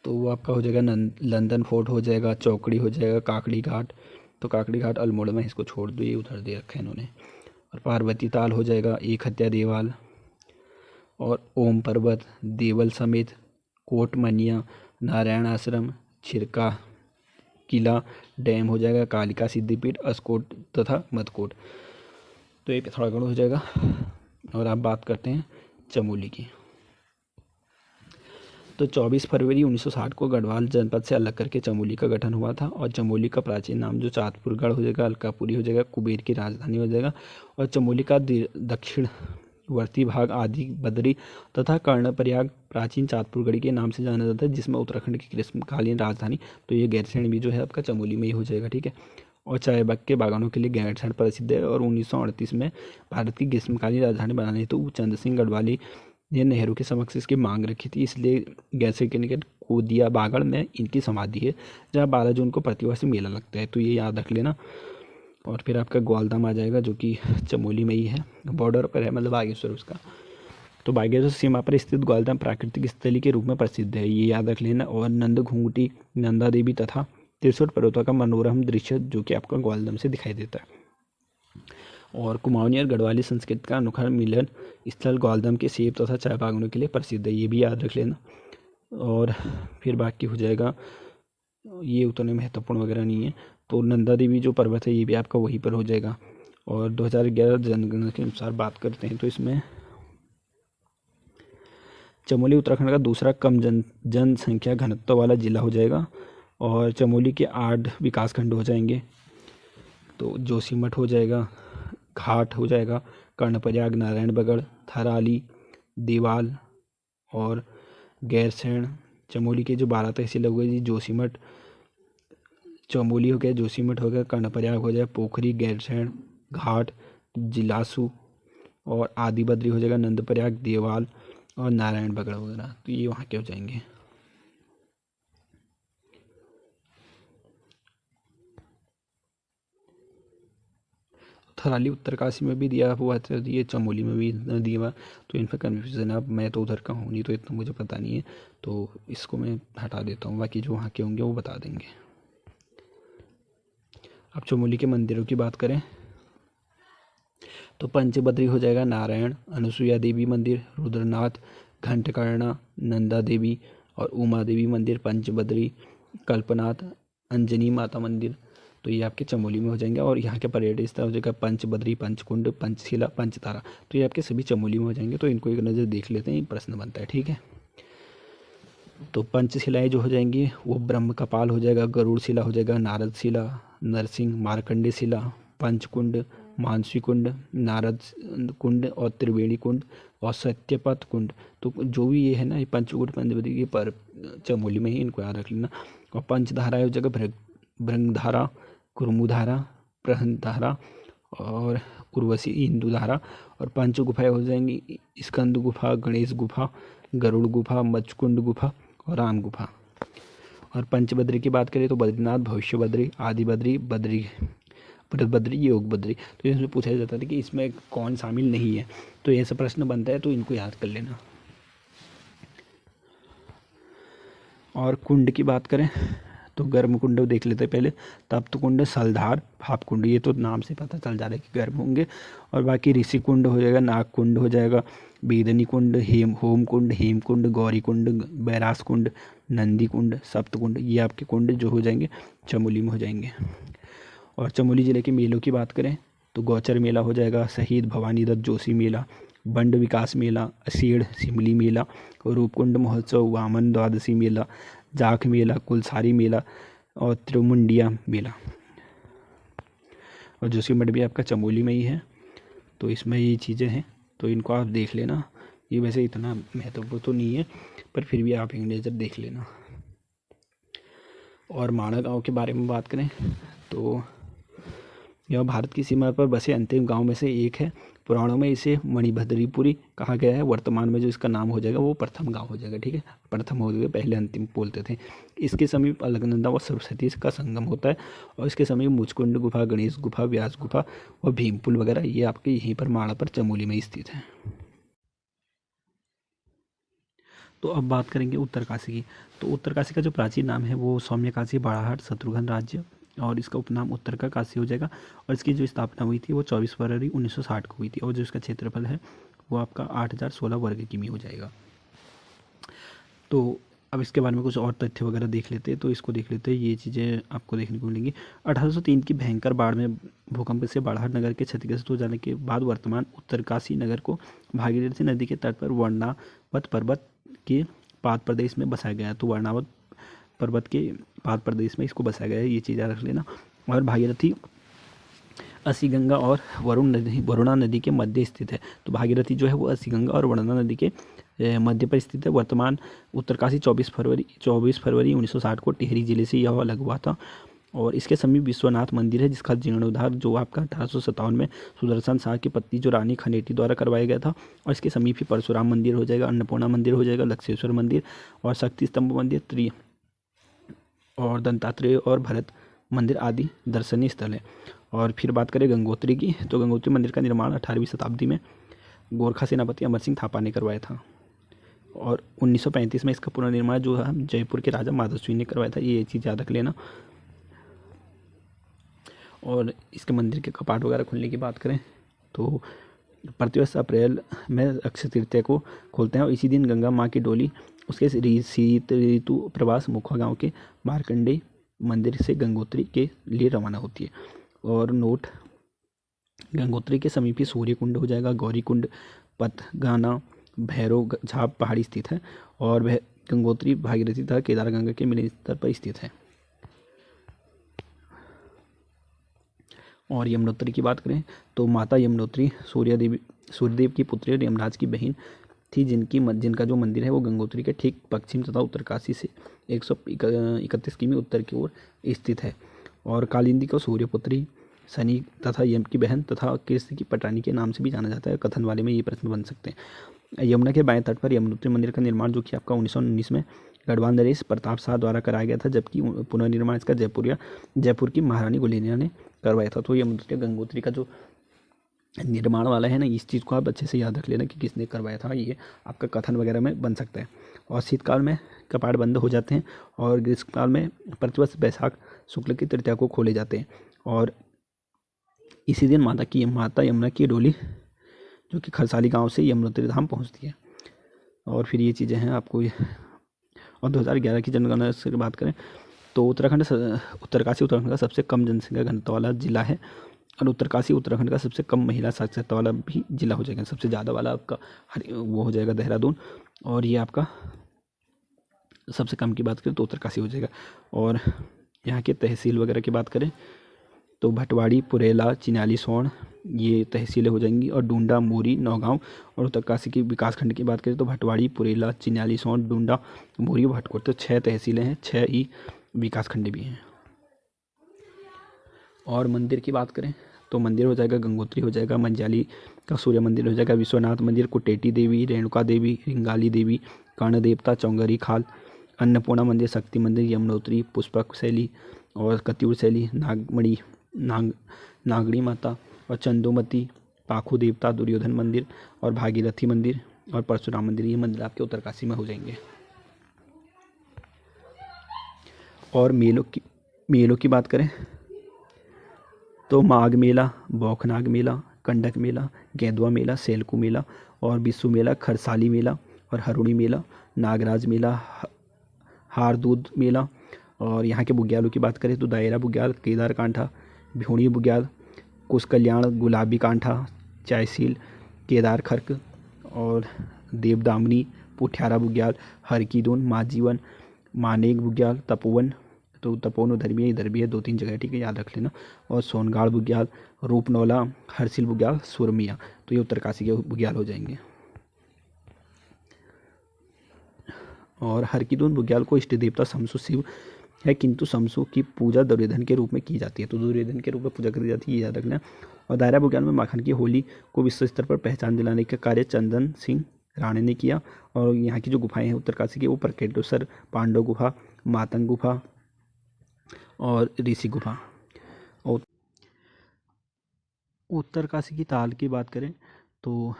तो वो आपका हो जाएगा लंदन फोर्ट हो जाएगा, चौकड़ी हो जाएगा, काकड़ी घाट, तो काकड़ी घाट अल्मोड़ा में, इसको छोड़ दो, ये उधर दे रखा है इन्होंने। और पार्वती ताल हो जाएगा, एक हत्या देवाल, और ओम पर्वत, देवल समेत, कोट मनिया, नारायण आश्रम, छिरका किला, डैम हो जाएगा, कालिका सिद्धिपीठ, अस्कोट तथा मदकोट। तो ये पिथौरागढ़ हो जाएगा। और आप बात करते हैं चमोली की। तो 24 फरवरी 1960 को गढ़वाल जनपद से अलग करके चमोली का गठन हुआ था। और चमोली का प्राचीन नाम जो चाँदपुरगढ़ हो जाएगा, अलकापुरी हो जाएगा, कुबेर की राजधानी हो जाएगा। और चमोली का दक्षिणवर्ती भाग आदि बद्री तथा कर्णप्रयाग प्राचीन चाँदपुरगढ़ के नाम से जाना जाता है, जिसमें उत्तराखंड की ग्रीष्मकालीन राजधानी, तो ये गैरसैंण भी जो है आपका चमोली में ही हो जाएगा, ठीक है। और चाय बाग के बागानों के लिए गैरसैंण प्रसिद्ध है। और 1938 में भारत की ग्रीष्मकालीन राजधानी बनाने हेतु चंद्र सिंह गढ़वाली ने नेहरू के समक्ष इसकी मांग रखी थी, इसलिए गैरसैंण के निकट कोदिया बागड़ में इनकी समाधि है, जहाँ 12 जून को प्रतिवर्ष मेला लगता है, तो ये याद रख लेना। और फिर आपका ग्वालधाम आ जाएगा, जो कि चमोली में ही है, बॉर्डर पर है, मतलब बागेश्वर उसका। तो बागेश्वर सीमा पर स्थित ग्वालधाम प्राकृतिक स्थली के रूप में प्रसिद्ध है, ये याद रख लेना। और नंद घूंगटी, नंदा देवी तथा त्रिशूल पर्वतों का मनोरम दृश्य जो कि आपका ग्वालधाम से दिखाई देता है। और कुमाऊनी और गढ़वाली संस्कृति का अनोखा मिलन स्थल ग्वालधाम के सेब तथा चाय बागानों के लिए प्रसिद्ध है, ये भी याद रख लेना। और फिर बाकी हो जाएगा, ये उतने महत्वपूर्ण वगैरह नहीं है। तो नंदा देवी जो पर्वत है ये भी आपका वहीं पर हो जाएगा। और 2011 जनगणना के अनुसार बात करते हैं तो इसमें चमोली उत्तराखंड का दूसरा कम जनसंख्या घनत्व वाला जिला हो जाएगा। और चमोली के 8 विकासखंड हो जाएंगे, तो जोशीमठ हो जाएगा, घाट हो जाएगा, कर्णप्रयाग, नारायणबगड़, थराली, देवाल और गैरसैंण। चमोली के जो 12 तहसील हो गए जी, जोशीमठ, चमोली हो गया, जोशीमठ हो गया, कर्णप्रयाग हो जाएगा, पोखरी, गैरसैंण, घाट, जिलासू और आदि बद्री हो जाएगा, नंदप्रयाग, देवाल और नारायणबगड़ वगैरह, तो ये वहाँ के हो जाएंगे। थराली उत्तरकाशी में भी दिया हुआ था, ये चमोली में भी दिया हुआ, तो इन पर कन्फ्यूज़न है। अब मैं तो उधर का हूँ नहीं, तो इतना मुझे पता नहीं है, तो इसको मैं हटा देता हूँ, बाकी जो वहाँ के होंगे वो बता देंगे। अब चमोली के मंदिरों की बात करें तो पंचबद्री हो जाएगा, नारायण, अनुसुईया देवी मंदिर, रुद्रनाथ, घंटकर्णा, नंदा देवी और उमा देवी मंदिर, पंचबद्री, कल्पनाथ, अंजनी माता मंदिर, तो ये आपके चमोली में हो जाएंगे। और यहाँ के पर्यटन स्थल हो जाएगा पंचबद्री, पंचकुंड, पंचशिला, पंचतारा, तो ये आपके सभी चमोली में हो जाएंगे। तो इनको एक नज़र देख लेते हैं, प्रश्न बनता है, ठीक है। तो पंचशिलाएँ जो हो जाएंगी वो ब्रह्म कपाल हो जाएगा, गरुड़ शिला हो जाएगा, नारद शिला, नरसिंह मार्कंडे शिला, पंचकुंड, मानसी कुंड, नारद कुंड और त्रिवेणी कुंड और सत्यपथ कुंड, तो जो भी ये है ना, ये पंचकुंड पंचवटी के पर चमोली में ही, इनको याद रख लेना। और पंचधारा हो जाएगा, भृंगधारा, कुर्मुधारा, प्रहनधारा और उर्वशी इंदुधारा। और पंच गुफाएँ हो जाएंगी, स्कंद गुफा, गणेश गुफा, गरुड़ गुफा, मच्छकुंड गुफा और राम गुफा। और पंचबद्री की बात करें तो बद्रीनाथ, भविष्य बद्री, आदि बद्री, बद्री, व्रत बद्री, योग बद्री, तो इसमें पूछा जाता था कि इसमें कौन शामिल नहीं है, तो ऐसा प्रश्न बनता है, तो इनको याद कर लेना। और कुंड की बात करें तो गर्म कुंड देख लेते हैं पहले। तप्त कुंड, सलधार, भाप कुंड, ये तो नाम से पता चल जा रहा है कि गर्म होंगे। और बाकी ऋषि कुंड हो जाएगा, नाग कुंड हो जाएगा, बेदनी कुंड, होम कुंड, हेम कुंड, गौरी कुंड, बैरास कुंड, नंदी कुंड, सप्त कुंड, ये आपके कुंड जो हो जाएंगे चमोली में हो जाएंगे। और चमोली ज़िले के मेलों की बात करें तो गौचर मेला हो जाएगा, शहीद भवानी दत्त जोशी मेला, बंड विकास मेला, असीड़ सिमली मेला, रूपकुंड महोत्सव, वामन द्वादशी मेला, जाख मेला, कुलसारी मेला और त्रिमुंडिया मेला। और जोशीमठ भी आपका चमोली में ही है। तो इसमें ये चीज़ें हैं, तो इनको आप देख लेना। ये वैसे इतना महत्वपूर्ण तो नहीं है, पर फिर भी आप एक नज़र देख लेना। और माणा गांव के बारे में बात करें तो यह भारत की सीमा पर बसे अंतिम गांव में से एक है। पुराणों में इसे मणिभद्रीपुरी कहा गया है। वर्तमान में जो इसका नाम हो जाएगा वो प्रथम गांव हो जाएगा। ठीक है, प्रथम हो गया, पहले अंतिम बोलते थे। इसके समीप अलकनंदा और सरस्वती का संगम होता है। और इसके समीप मुचकुंड गुफा, गणेश गुफा, व्यास गुफा और भीमपुल वगैरह ये आपके यहीं पर माणा पर चमोली में स्थित है। तो अब बात करेंगे उत्तरकाशी की। तो उत्तरकाशी का जो प्राचीन नाम है वो सौम्यकाशी, बाड़ाहाट, शत्रुघ्न राज्य, और इसका उपनाम उत्तर का काशी हो जाएगा। और इसकी जो स्थापना हुई थी वो 24 फरवरी 1960 को हुई थी। और जो इसका क्षेत्रफल है वो आपका 8016 वर्ग किमी हो जाएगा। तो अब इसके बारे में कुछ और तथ्य वगैरह देख लेते हैं। तो इसको देख लेते हैं, ये चीज़ें आपको देखने को मिलेंगी। 1803 की भयंकर बाढ़ में भूकंप से बाड़ाहाट नगर के क्षतिग्रस्त हो जाने के बाद वर्तमान उत्तरकाशी नगर को भागीरथी नदी के तट पर वर्णावत पर्वत के पाद प्रदेश में बसाया गया है। तो वर्णावत पर्वत के पाद प्रदेश में इसको बसाया गया है, ये चीज़ें रख लेना। और भागीरथी अस्सी गंगा और वरुणा नदी के मध्य स्थित है। तो भागीरथी जो है वो अस्सी गंगा और वरुणा नदी के मध्य पर स्थित है। वर्तमान उत्तरकाशी 24 फरवरी 1960 को टिहरी जिले से यह अलग हुआ था। और इसके समीप विश्वनाथ मंदिर है जिसका जीर्णोद्धार जो आपका 1857 में सुदर्शन शाह की पत्नी जो रानी खनेती द्वारा करवाया गया था। और इसके समीप ही परशुराम मंदिर हो जाएगा, अन्नपूर्णा मंदिर हो जाएगा, लक्षेश्वर मंदिर और शक्ति स्तंभ मंदिर, और दत्तात्रेय और भरत मंदिर आदि दर्शनीय स्थल है। और फिर बात करें गंगोत्री की, तो गंगोत्री मंदिर का निर्माण 18वीं शताब्दी में गोरखा सेनापति अमर सिंह थापा ने करवाया था। और 1935 में इसका पुनर्निर्माण जो है जयपुर के राजा माधव ने करवाया था, ये चीज़ याद रख लेना। और इसके मंदिर के कपाट वगैरह खुलने की बात करें तो प्रतिवर्ष अप्रैल में अक्षय तृतीया को खोलते हैं। और इसी दिन गंगा माँ की डोली उसके शीत ऋतु प्रवास मुखा गांव के मार्कंडेय मंदिर से गंगोत्री के लिए रवाना होती है। और नोट, गंगोत्री के समीप ही सूर्य कुंड हो जाएगा, गौरी कुंड, पथगाना, भैरव झाप पहाड़ी स्थित है। और वह गंगोत्री भागीरथी तथा केदारगंगा के मिलन स्थल पर स्थित है। और यमुनोत्री की बात करें तो माता यमुनोत्री सूर्यदेव की पुत्री और यमराज की बहन थी, जिनका जो मंदिर है वो गंगोत्री के ठीक पश्चिम तथा उत्तरकाशी से 131 किमी उत्तर की ओर स्थित है। और कालिंदी को सूर्यपुत्री, शनि तथा यम की बहन तथा कृष्ण की पटानी के नाम से भी जाना जाता है। कथन वाले में ये प्रश्न बन सकते हैं। यमुना के बाएं तट पर यमुनोत्री मंदिर का निर्माण जो कि आपका 1919 में गढ़वाल नरेश प्रताप शाह द्वारा कराया गया था, जबकि पुनर्निर्माण इसका जयपुर की महारानी गुलेरिया ने करवाया था। तो यमुनोत्री गंगोत्री का जो निर्माण वाला है ना, इस चीज़ को आप अच्छे से याद रख लेना कि किसने करवाया था, ये आपका कथन वगैरह में बन सकता है। और शीतकाल में कपाट बंद हो जाते हैं और ग्रीष्मकाल में प्रतिवर्ष बैसाख शुक्ल की तृतीया को खोले जाते हैं। और इसी दिन माता यमुना की डोली जो कि खरसाली गांव से यमुनोत्री धाम पहुंचती है। और फिर ये चीज़ें हैं आपको और 2011 की जनगणना से बात करें तो उत्तरकाशी उत्तराखंड का सबसे कम जनसंख्या घनत्व वाला जिला है। और उत्तरकाशी उत्तराखंड का सबसे कम महिला साक्षरता वाला भी जिला हो जाएगा। सबसे ज़्यादा वाला आपका वो हो जाएगा देहरादून। और ये आपका सबसे कम की बात करें तो उत्तरकाशी हो जाएगा। और यहाँ के तहसील वगैरह की बात करें तो भटवाड़ी, पुरेला, चिन्याली, सोंड ये तहसीलें हो जाएंगी। और डूंडा, मोरी, नौगांव। और उत्तरकाशी की विकासखंड की बात करें तो भटवाड़ी, पुरेला, चिन्याली, सोंड, डूंडा, मोरी, भटकोट। तो 6 तहसीलें हैं, 6 ही विकासखंड भी हैं। और मंदिर की बात करें तो मंदिर हो जाएगा गंगोत्री हो जाएगा, मंजाली का सूर्य मंदिर हो जाएगा, विश्वनाथ मंदिर, कुटेटी देवी, रेणुका देवी, रिंगाली देवी, कर्ण देवता, चौंगरी खाल, अन्नपूर्णा मंदिर, शक्ति मंदिर, यमुनोत्री, पुष्पक शैली और कत्यूर शैली, नागमणि नागड़ी माता और चंदोमती, पाखू देवता, दुर्योधन मंदिर और भागीरथी मंदिर और परशुराम मंदिर, ये मंदिर आपके उत्तरकाशी में हो जाएंगे। और मेलों की बात करें तो माघ मेला, बौखनाग मेला, कंडक मेला, गेंदुआ मेला, सेलकू मेला और बिस्सू मेला, खरसाली मेला और हरुणी मेला, नागराज मेला, हारदूद मेला। और यहाँ के बुग्यालों की बात करें तो दायरा बुग्याल, केदार कांठा, भिवनी बुग्याल, कुश कल्याण, गुलाबी कांठा, चायसील, केदार खर्क और देवदामनी, पुठ्यारा बुग्याल, हरकीदोन, माजीवन, मानेक बुग्याल, तपोवन। तो तपोवन उधर भी है, इधर भी है, 2-3 जगह, ठीक है, याद रख लेना। और सोनगाड़ बुग्याल, रूपनौला, हरसिल बुग्याल, सुरमिया। तो ये उत्तरकाशी के बुग्याल हो जाएंगे। और हरकीदोन बुग्याल को इष्ट देवता शमसु शिव है, किंतु शमसु की पूजा दुर्योधन के रूप में की जाती है। तो दुर्योधन के रूप में पूजा करी जाती है, ये याद रखना। और दायरा बुग्याल में माखन की होली को विश्व स्तर पर पहचान दिलाने का कार्य चंदन सिंह राणे ने किया। और यहाँ की जो गुफाएं हैं उत्तरकाशी की, वो प्रकेटेश्वर, पांडव गुफा, मातंग गुफा और ऋषि गुफा। और उत्तरकाशी की ताल की बात करें तो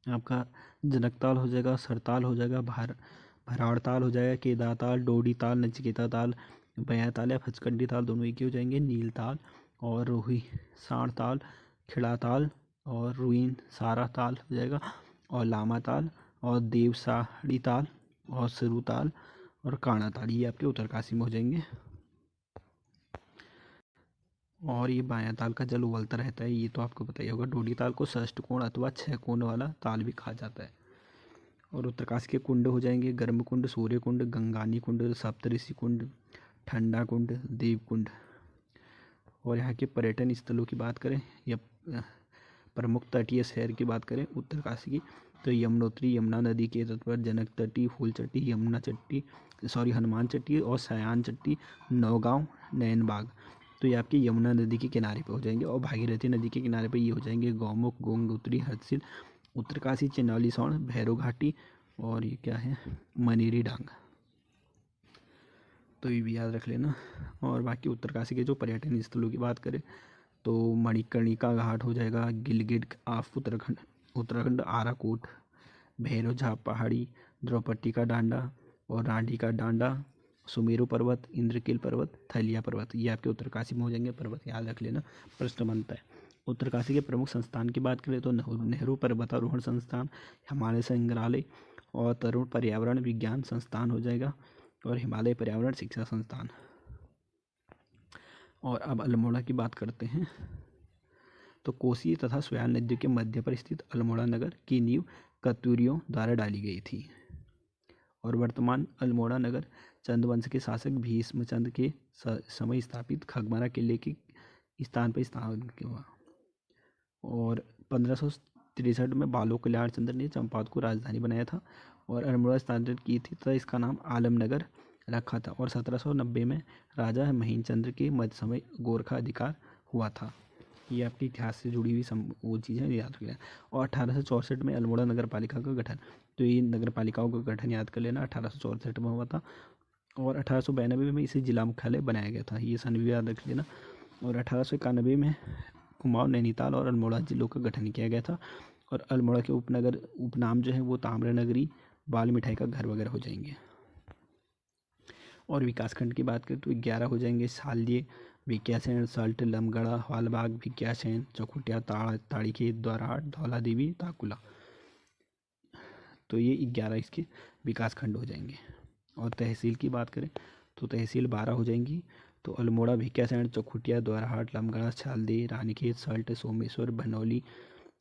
आपका जनक ताल हो जाएगा, सरताल हो जाएगा, भराड़ ताल हो जाएगा, केदार ताल, डोडी ताल, नचिकेता ताल, बया ताल या फचकंडी ताल, दोनों एक ही हो जाएंगे, नील ताल और रोही साढ़ ताल, खिड़ा ताल और रुइन सारा ताल हो जाएगा, और लामा ताल और देवसाड़ी ताल और सिरू ताल और काणा ताल, ये आपके उत्तरकाशी में हो जाएंगे। और ये बायां ताल का जल उबलता रहता है, ये तो आपको पता ही होगा। डोडी ताल को षष्ठ कोण अथवा 6 कोण वाला ताल भी कहा जाता है। और उत्तरकाशी के कुंड हो जाएंगे गर्म कुंड, सूर्य कुंड, गंगानी कुंड, सप्तऋषि कुंड, ठंडा कुंड, देव कुंड। और यहाँ के पर्यटन स्थलों की बात करें या प्रमुख तटीय शहर की बात करें उत्तरकाशी की, तो यमुनोत्री, यमुना नदी के तट पर, जनक तटी, फूल चट्टी, यमुना चट्टी, हनुमान चट्टी और सयान चट्टी, नौगांव, नैनबाग। तो ये आपकी यमुना नदी के किनारे पे हो जाएंगे। और भागीरथी नदी के किनारे पे ये हो जाएंगे गौमुख, गंगोत्री, हर्षिल, उत्तरकाशी, चिन्नौली सौड़, भैरव घाटी और ये क्या है, मनेरी डांग। तो ये भी याद रख लेना। और बाकी उत्तरकाशी के जो पर्यटन स्थलों की बात करें तो मणिकर्णिका घाट हो जाएगा, गिलगिट ऑफ उत्तराखंड, आराकोट, भैरव झाप पहाड़ी, द्रौपदी का डांडा और रांडी का डांडा, सुमेरु पर्वत, इंद्रकील पर्वत, थलिया पर्वत, ये आपके उत्तरकाशी में हो जाएंगे। पर्वत याद रख लेना, प्रश्न बनता है। उत्तरकाशी के प्रमुख संस्थान की बात करें तो नेहरू पर्वतारोहण संस्थान, हिमालय संग्रहालय और तरुण पर्यावरण विज्ञान संस्थान हो जाएगा, और हिमालय पर्यावरण शिक्षा संस्थान। और अब अल्मोड़ा की बात करते हैं तो कोसी तथा सोयान नदियों के मध्य पर स्थित अल्मोड़ा नगर की नींव कत्यूरियों द्वारा डाली गई थी। और वर्तमान अल्मोड़ा नगर चंद के शासक भीष्मचंद के समय स्थापित खगमारा किले के स्थान पर स्थापित हुआ। और 1563 में बालो कल्याण चंद्र ने चंपावत को राजधानी बनाया था और अल्मोड़ा स्थानांतरित की थी तथा इसका नाम आलमनगर रखा था। और 1790 में राजा महीनचंद्र के मध्य समय गोरखा अधिकार हुआ था। ये आपके इतिहास से जुड़ी हुई वो चीज़ें याद रखना। और 1864 में अल्मोड़ा नगर पालिका का गठन, तो ये नगर पालिकाओं का गठन याद कर लेना, 1864 में हुआ था। और 1892 में इसे जिला मुख्यालय बनाया गया था, ये सन भी याद रख लेना। और 1891 में कुमाऊं, नैनीताल और अल्मोड़ा जिलों का गठन किया गया था। और अल्मोड़ा के उपनाम जो है वो ताम्र नगरी, बाल मिठाई का घर वगैरह हो जाएंगे। और विकासखंड की बात करें तो 11 हो जाएंगे, साल्ये, भिकियासैंण, सल्ट, लमगड़ा, हवालबाग, भिकियासैंण, चौखुटिया, ताड़ीखेत, द्वाराहाट, धौला देवी, ताकुला। तो ये 11 इसके विकासखंड हो जाएंगे। और तहसील की बात करें तो तहसील 12 हो जाएंगी, तो अल्मोड़ा, भिकियासैंण, चौखुटिया, द्वाराहाट, लमगड़ा, छालदे, रानीखेत, सल्ट, सोमेश्वर, भनौली,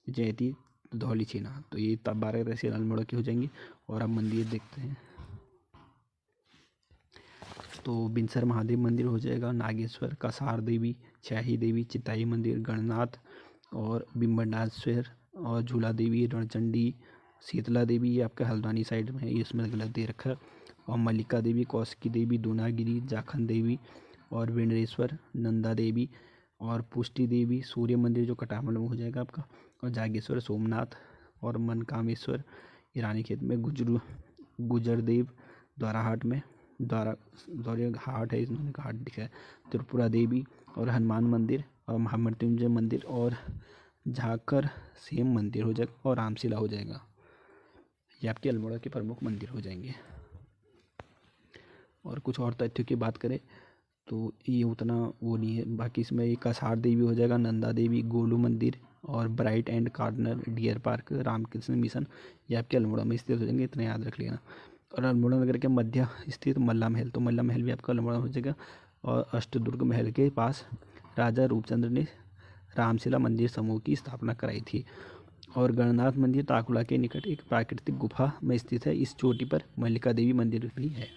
जैती, धौली छीना। तो ये तब 12 तहसील अल्मोड़ा की हो जाएंगी। और अब मंदिर देखते हैं तो बिनसर महादेव मंदिर हो जाएगा, नागेश्वर, कसार देवी, छाही देवी, चिताई मंदिर, गणनाथ और बिम्बनाथेश्वर और झूला देवी, रणचंडी, शीतला देवी, ये आपका हल्द्वानी साइड में है, ये इसमें गलत दे रखा है। और मल्लिका देवी, कौशिकी देवी, दूनागिरी, जाखन देवी और विंडरेश्वर, नंदा देवी और पुष्टि देवी, सूर्य मंदिर जो कटामंड में हो जाएगा आपका, और जागेश्वर, सोमनाथ और मनकामेश्वर, रानीखेत में, गुजरदेव, द्वाराहाट में, द्वारा घाट है, इसमें घाट दिखा है, त्रिपुरा देवी और हनुमान मंदिर और महामृत्युंजय मंदिर और झाकर सेम मंदिर हो जाएगा और रामशिला हो जाएगा। ये आपके अल्मोड़ा के प्रमुख मंदिर हो जाएंगे। और कुछ और तथ्यों की बात करें तो ये उतना वो नहीं है। बाकी इसमें एक कसार देवी हो जाएगा, नंदा देवी, गोलू मंदिर और Bright End Corner, Deer Park, Ramakrishna Mission, ये आपके अल्मोड़ा में स्थित हो जाएंगे, इतना याद रख लेना। और अल्मोड़ा नगर के मध्य स्थित मल्ला महल, तो मल्ला महल भी आपका अल्मोड़ा हो जाएगा। और अष्टदुर्ग महल के पास राजा रूपचंद्र ने रामशिला मंदिर समूह की स्थापना कराई थी। और गणनाथ मंदिर ताकुला के निकट एक प्राकृतिक गुफा में स्थित है। इस चोटी पर मल्लिका देवी मंदिर भी है।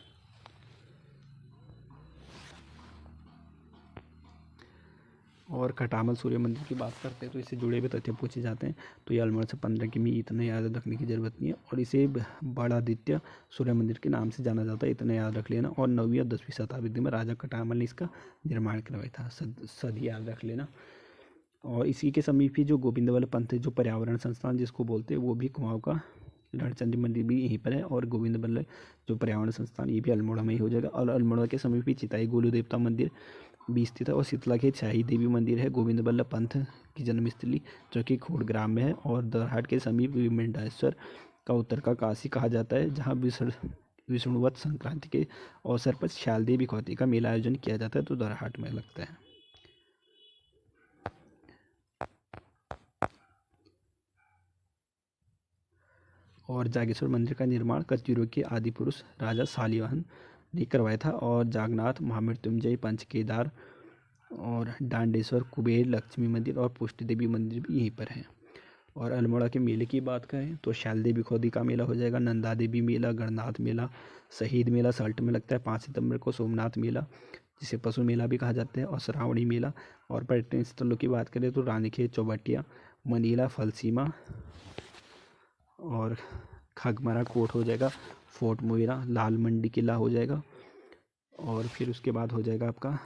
और खटामल सूर्य मंदिर की बात करते हैं तो इससे जुड़े हुए तथ्य पूछे जाते हैं। तो ये अल्मोड़ा से 15 किमी, इतना याद रखने की ज़रूरत नहीं है। और इसे बड़ादित्य सूर्य मंदिर के नाम से जाना जाता है, इतना याद रख लेना। और 9वीं और 10वीं शताब्दी में राजा खटामल ने इसका निर्माण करवाया था, सदी याद रख लेना। और इसी के समीप ही जो गोविंद वल्लभ पंत जो पर्यावरण संस्थान जिसको बोलते हैं, वो भी कुमाऊं का रणचंडी मंदिर भी यहीं पर है। और गोविंद वल्लभ जो पर्यावरण संस्थान, ये भी अल्मोड़ा में ही हो जाएगा। और अल्मोड़ा के समीप ही चिताई गोलू देवता मंदिर भी स्थित है। और शीतला के शाही देवी मंदिर है, गोविंद वल्लभ पंत की जन्मस्थली, जो कि खोड़ग्राम में है। और दरहाट के समीप विमलेश्वर का उत्तर का काशी कहा जाता है, जहाँ विष्णुवत संक्रांति के अवसर पर श्याल देवी खौती का मेला आयोजन किया जाता है, तो दरहाट में लगता है। और जागेश्वर मंदिर का निर्माण कत्यूरों के आदि पुरुष राजा शालिवाहन ने करवाया था। और जागन्नाथ, महामृत्युंजय, पंचकेदार और डांडेश्वर, कुबेर, लक्ष्मी मंदिर और पुष्टि देवी मंदिर भी यहीं पर हैं। और अल्मोड़ा के मेले की बात करें तो श्याल देवी खोदी का मेला हो जाएगा, नंदा देवी मेला, गणनाथ मेला, शहीद मेला सल्ट में लगता है 5 सितंबर को, सोमनाथ मेला जिसे पशु मेला भी कहा जाता है, और श्रावणी मेला। और पर्यटन स्थलों की बात करें तो रानीखेत, चौबटिया, मनीला, फलसीमा और खगमरा कोट हो जाएगा, फोर्ट मुइरा, लाल मंडी किला हो जाएगा। और फिर उसके बाद हो जाएगा आपका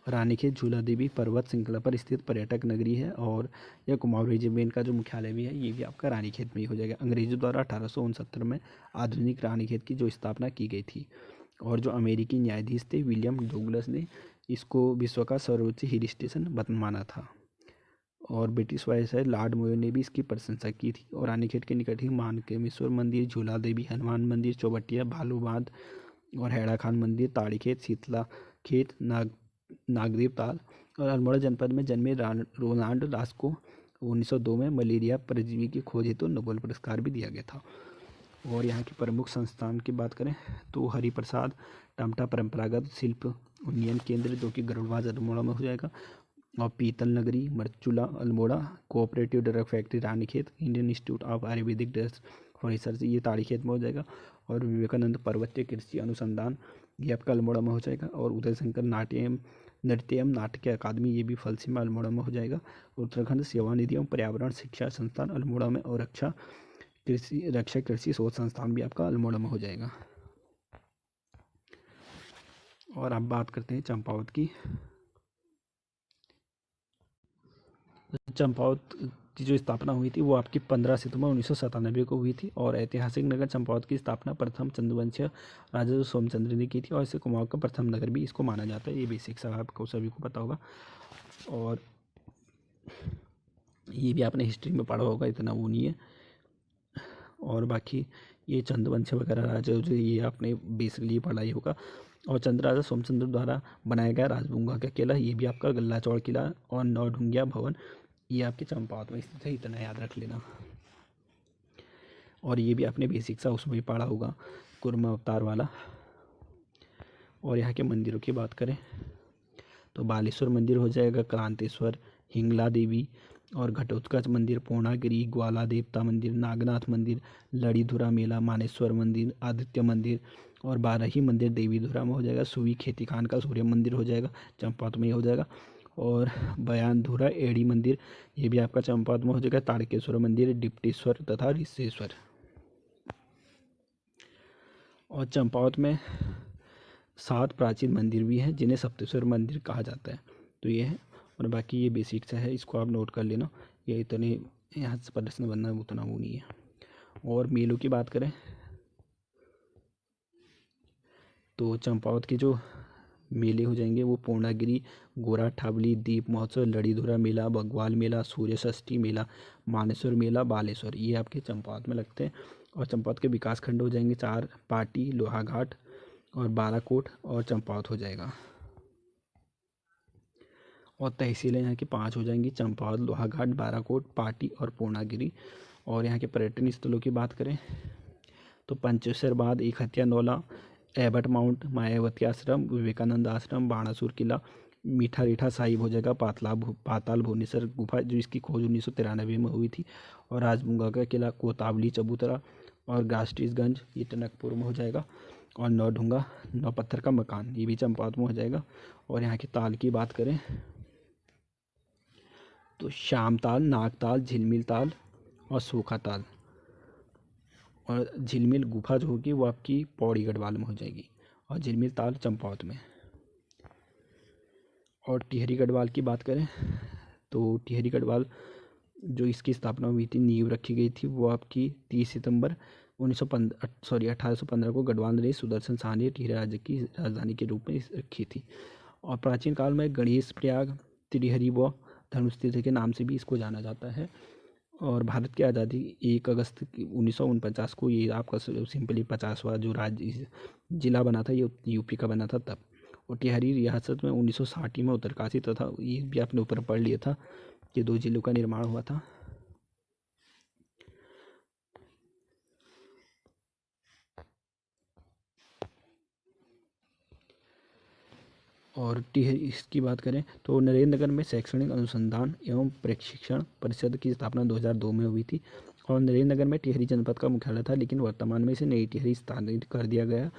रानीखेत झूला देवी पर्वत श्रृंखला पर स्थित पर्यटक नगरी है। और यह कुमाऊं रेजिमेंट का जो मुख्यालय भी है, ये भी आपका रानीखेत में ही हो जाएगा। अंग्रेजों द्वारा 1869 में आधुनिक रानीखेत की जो स्थापना की गई थी। और जो अमेरिकी न्यायाधीश थे विलियम डुगलस ने इसको विश्व का सर्वोच्च हिल स्टेशन माना था। और ब्रिटिश वायसराय लॉर्ड मेयो ने भी इसकी प्रशंसा की थी। और रानीखेत के निकट ही मानकेश्वर मंदिर, झूला देवी, हनुमान मंदिर, चौबटिया, भालू बांध और हैड़ा खान मंदिर, ताड़ीखेत, शीतला खेत, नागदेव ताल। और अल्मोड़ा जनपद में जन्मे रोनाल्ड लास्को 1902 में मलेरिया परजीवी की खोज हेतु नोबेल पुरस्कार भी दिया गया था। और यहाँ की प्रमुख संस्थान की बात करें तो हरिप्रसाद टमटा परंपरागत शिल्प उन्नयन केंद्र, जो कि गरुड़वाज अल्मोड़ा में हो जाएगा। और पीतल नगरी Marchula Almora, cooperative drug factory Ranikhet, Indian institute of Ayurvedic drugs for research, ये ताड़ीखेत में हो जाएगा। और विवेकानंद पर्वतीय कृषि अनुसंधान, ये आपका अल्मोड़ा में हो जाएगा। और उदय शंकर नृत्यम नाट्य अकादमी, ये भी फलसीमा अल्मोड़ा में हो जाएगा। उत्तराखंड सेवा निधि एवं पर्यावरण शिक्षा संस्थान अल्मोड़ा में। और रक्षा कृषि शोध संस्थान भी आपका अल्मोड़ा में हो जाएगा। और अब बात करते हैं चंपावत की। चंपावत की जो स्थापना हुई थी वो आपकी 15 सितंबर 1997 को हुई थी। और ऐतिहासिक नगर चंपावत की स्थापना प्रथम चंद्रवंशीय राजा सोमचंद्र ने की थी। और इसे कुमाऊं का प्रथम नगर भी इसको माना जाता है, ये बेसिक सा आपको सभी को पता होगा। और ये भी आपने हिस्ट्री में पढ़ा होगा, इतना वो नहीं है। और बाकी ये चंद्रवंश वगैरह राजा जो ये आपने बेसिकली पढ़ा ही होगा। और चंद्र राजा सोमचंद्र द्वारा बनाया गया राजभुंगा का किला, ये भी आपका गल्ला चौड़ किला और नौढुंगिया भवन, ये आपके चंपावत में स्थित है, इतना याद रख लेना। और ये भी आपने बेसिक सा उसमें ही पढ़ा होगा, कुर्म अवतार वाला। और यहाँ के मंदिरों की बात करें तो बालेश्वर मंदिर हो जाएगा, क्रांतेश्वर, हिंगला देवी और घटोत्कच मंदिर, पूर्णागिरी, ग्वाला देवता मंदिर, नागनाथ मंदिर, लड़ीधुरा मेला, मानेश्वर मंदिर, आदित्य मंदिर और बारही मंदिर देवीधुरा में हो जाएगा। सुवी खेती खान का सूर्य मंदिर हो जाएगा, चंपावत में ही हो जाएगा। और बयानधुरा एड़ी मंदिर, ये भी आपका चंपावत में हो जाएगा। ताड़केश्वर मंदिर, डिप्टेश्वर तथा ऋषेश्वर। और चंपावत में 7 प्राचीन मंदिर भी हैं जिन्हें सप्तेश्वर मंदिर कहा जाता है, तो ये है। और बाकी ये बेसिक सा है, इसको आप नोट कर लेना, ये इतने यहाँ से प्रश्न बनना उतना वो नहीं है। और मेलों की बात करें तो चंपावत के जो मेले हो जाएंगे वो पूर्णागिरी, गोरा ठाबली, दीप महोत्सव, लड़ीधुरा मेला, बग्वाल मेला, सूर्य षष्ठी मेला, मानेश्वर मेला, बालेश्वर, ये आपके चंपावत में लगते हैं। और चंपावत के विकास खंड हो जाएंगे 4, पाटी, लोहाघाट और बाराकोट और चंपावत हो जाएगा। और तहसीलें यहाँ की 5 हो जाएंगी, चंपावत, लोहाघाट, बाराकोट, पाटी और पूर्णागिरी। और यहाँ के पर्यटन स्थलों की बात करें तो पंचेश्वर बांध, एक हत्या नौला, एबट माउंट, मायावती आश्रम, विवेकानंद आश्रम, बाणासुर किला, मीठा रीठा साहिब हो जाएगा, पाताल भुवनेश्वर गुफा जो इसकी खोज 1993 में हुई थी, और राजबुंगा का किला, कोतावली चबूतरा और गास्टिसगंज ये टनकपुर में हो जाएगा, और नौढुंगा नौ पत्थर का मकान ये भी चंपावत में हो जाएगा। और यहाँ की ताल की बात करें तो श्याम ताल, नाग ताल, झिलमिल ताल और सूखा ताल। और झिलमिल गुफा जो होगी वो आपकी पौड़ी गढ़वाल में हो जाएगी, और झिलमिल ताल चंपावत में। और टिहरी गढ़वाल की बात करें तो टिहरी गढ़वाल जो इसकी स्थापना हुई थी, नींव रखी गई थी, वो आपकी 30 सितंबर 1815 को गढ़वाल नरेश सुदर्शन शाह ने टिहरी राज्य की राजधानी के रूप में रखी थी। और प्राचीन काल में गणेश प्रयाग, त्रिहरी व धनुष के नाम से भी इसको जाना जाता है। और भारत की आज़ादी 1 अगस्त 1949 को, ये आपका सिंपली 50वां जो राज्य जिला बना था ये यूपी का बना था तब। और टिहरी रियासत में 1960 में उत्तरकाशी तथा ये भी आपने ऊपर पढ़ लिया था कि 2 जिलों का निर्माण हुआ था। और इसकी बात करें तो नरेंद्रनगर में शैक्षणिक अनुसंधान एवं प्रशिक्षण परिषद की स्थापना 2002 में हुई थी। और नरेंद्रनगर में टिहरी जनपद का मुख्यालय था, लेकिन वर्तमान में इसे नई टिहरी स्थानांतरित कर दिया गया।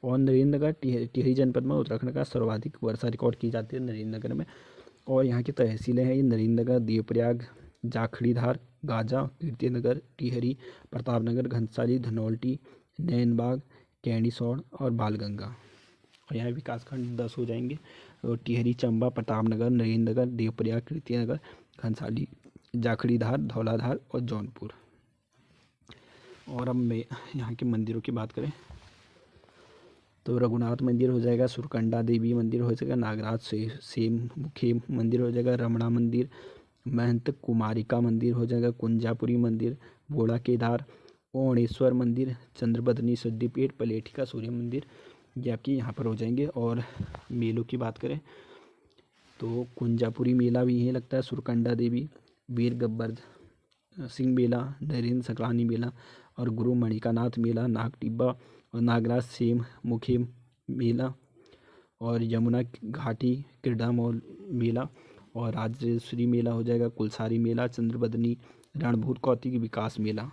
और नरेंद्रनगर टिहरी जनपद में उत्तराखंड का सर्वाधिक वर्षा रिकॉर्ड की जाती है नरेंद्रनगर में। और यहाँ की तहसीलें हैं ये नरेंद्रनगर, देवप्रयाग, जाखड़ीधार, गाजा, कीर्तिनगर, टिहरी, प्रतापनगर, घनसाली, धनौल्टी, नैनबाग, कैंडीसौड़ और बालगंगा। और यहाँ विकासखंड 10 हो जाएंगे, और टिहरी, चंबा, प्रतापनगर, नरेंद्रनगर, देवप्रयाग, कीर्तिनगर, घनसाली, जाखड़ीधार, धौलाधार और जौनपुर। और अब मैं यहाँ के मंदिरों की बात करें तो रघुनाथ मंदिर हो जाएगा, सुरकंडा देवी मंदिर हो जाएगा, नागराज सेम मुखी मंदिर हो जाएगा, रमणा मंदिर, महंत कुमारिका मंदिर हो जाएगा, कुंजापुरी मंदिर, बोड़ा केदार, ओणेश्वर मंदिर, चंद्रबदनी सिद्धिपीठ, पलेठी का सूर्य मंदिर ये आपके यहाँ पर हो जाएंगे। और मेलों की बात करें तो कुंजापुरी मेला भी यहीं लगता है, सुरकंडा देवी, वीर गब्बर सिंह मेला, नरेंद्र सकलानी मेला और गुरु मणिकानाथ मेला, नाग टिब्बा और नागराज सेम मुखी मेला और यमुना घाटी क्रीड़ा मॉल मेला और राजश्री मेला हो जाएगा, कुलसारी मेला, चंद्रबदनी, रणभूत कौतिक विकास मेला।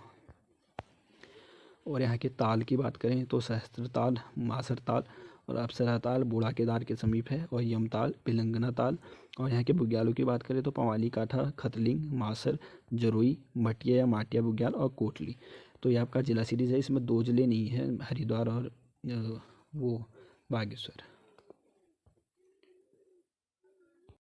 और यहाँ के ताल की बात करें तो सहस्त्र ताल, मासर ताल और अप्सरा ताल बूढ़ा केदार के समीप है, और यमताल, पिलंगना ताल। और यहाँ के बुग्यालों की बात करें तो पंवाली काठा, खतलिंग, मासर, जरोई, मटिया या माटिया बुग्याल और कोटली। तो ये आपका जिला सीरीज़ है, इसमें 2 जिले नहीं हैं, हरिद्वार और वो बागेश्वर।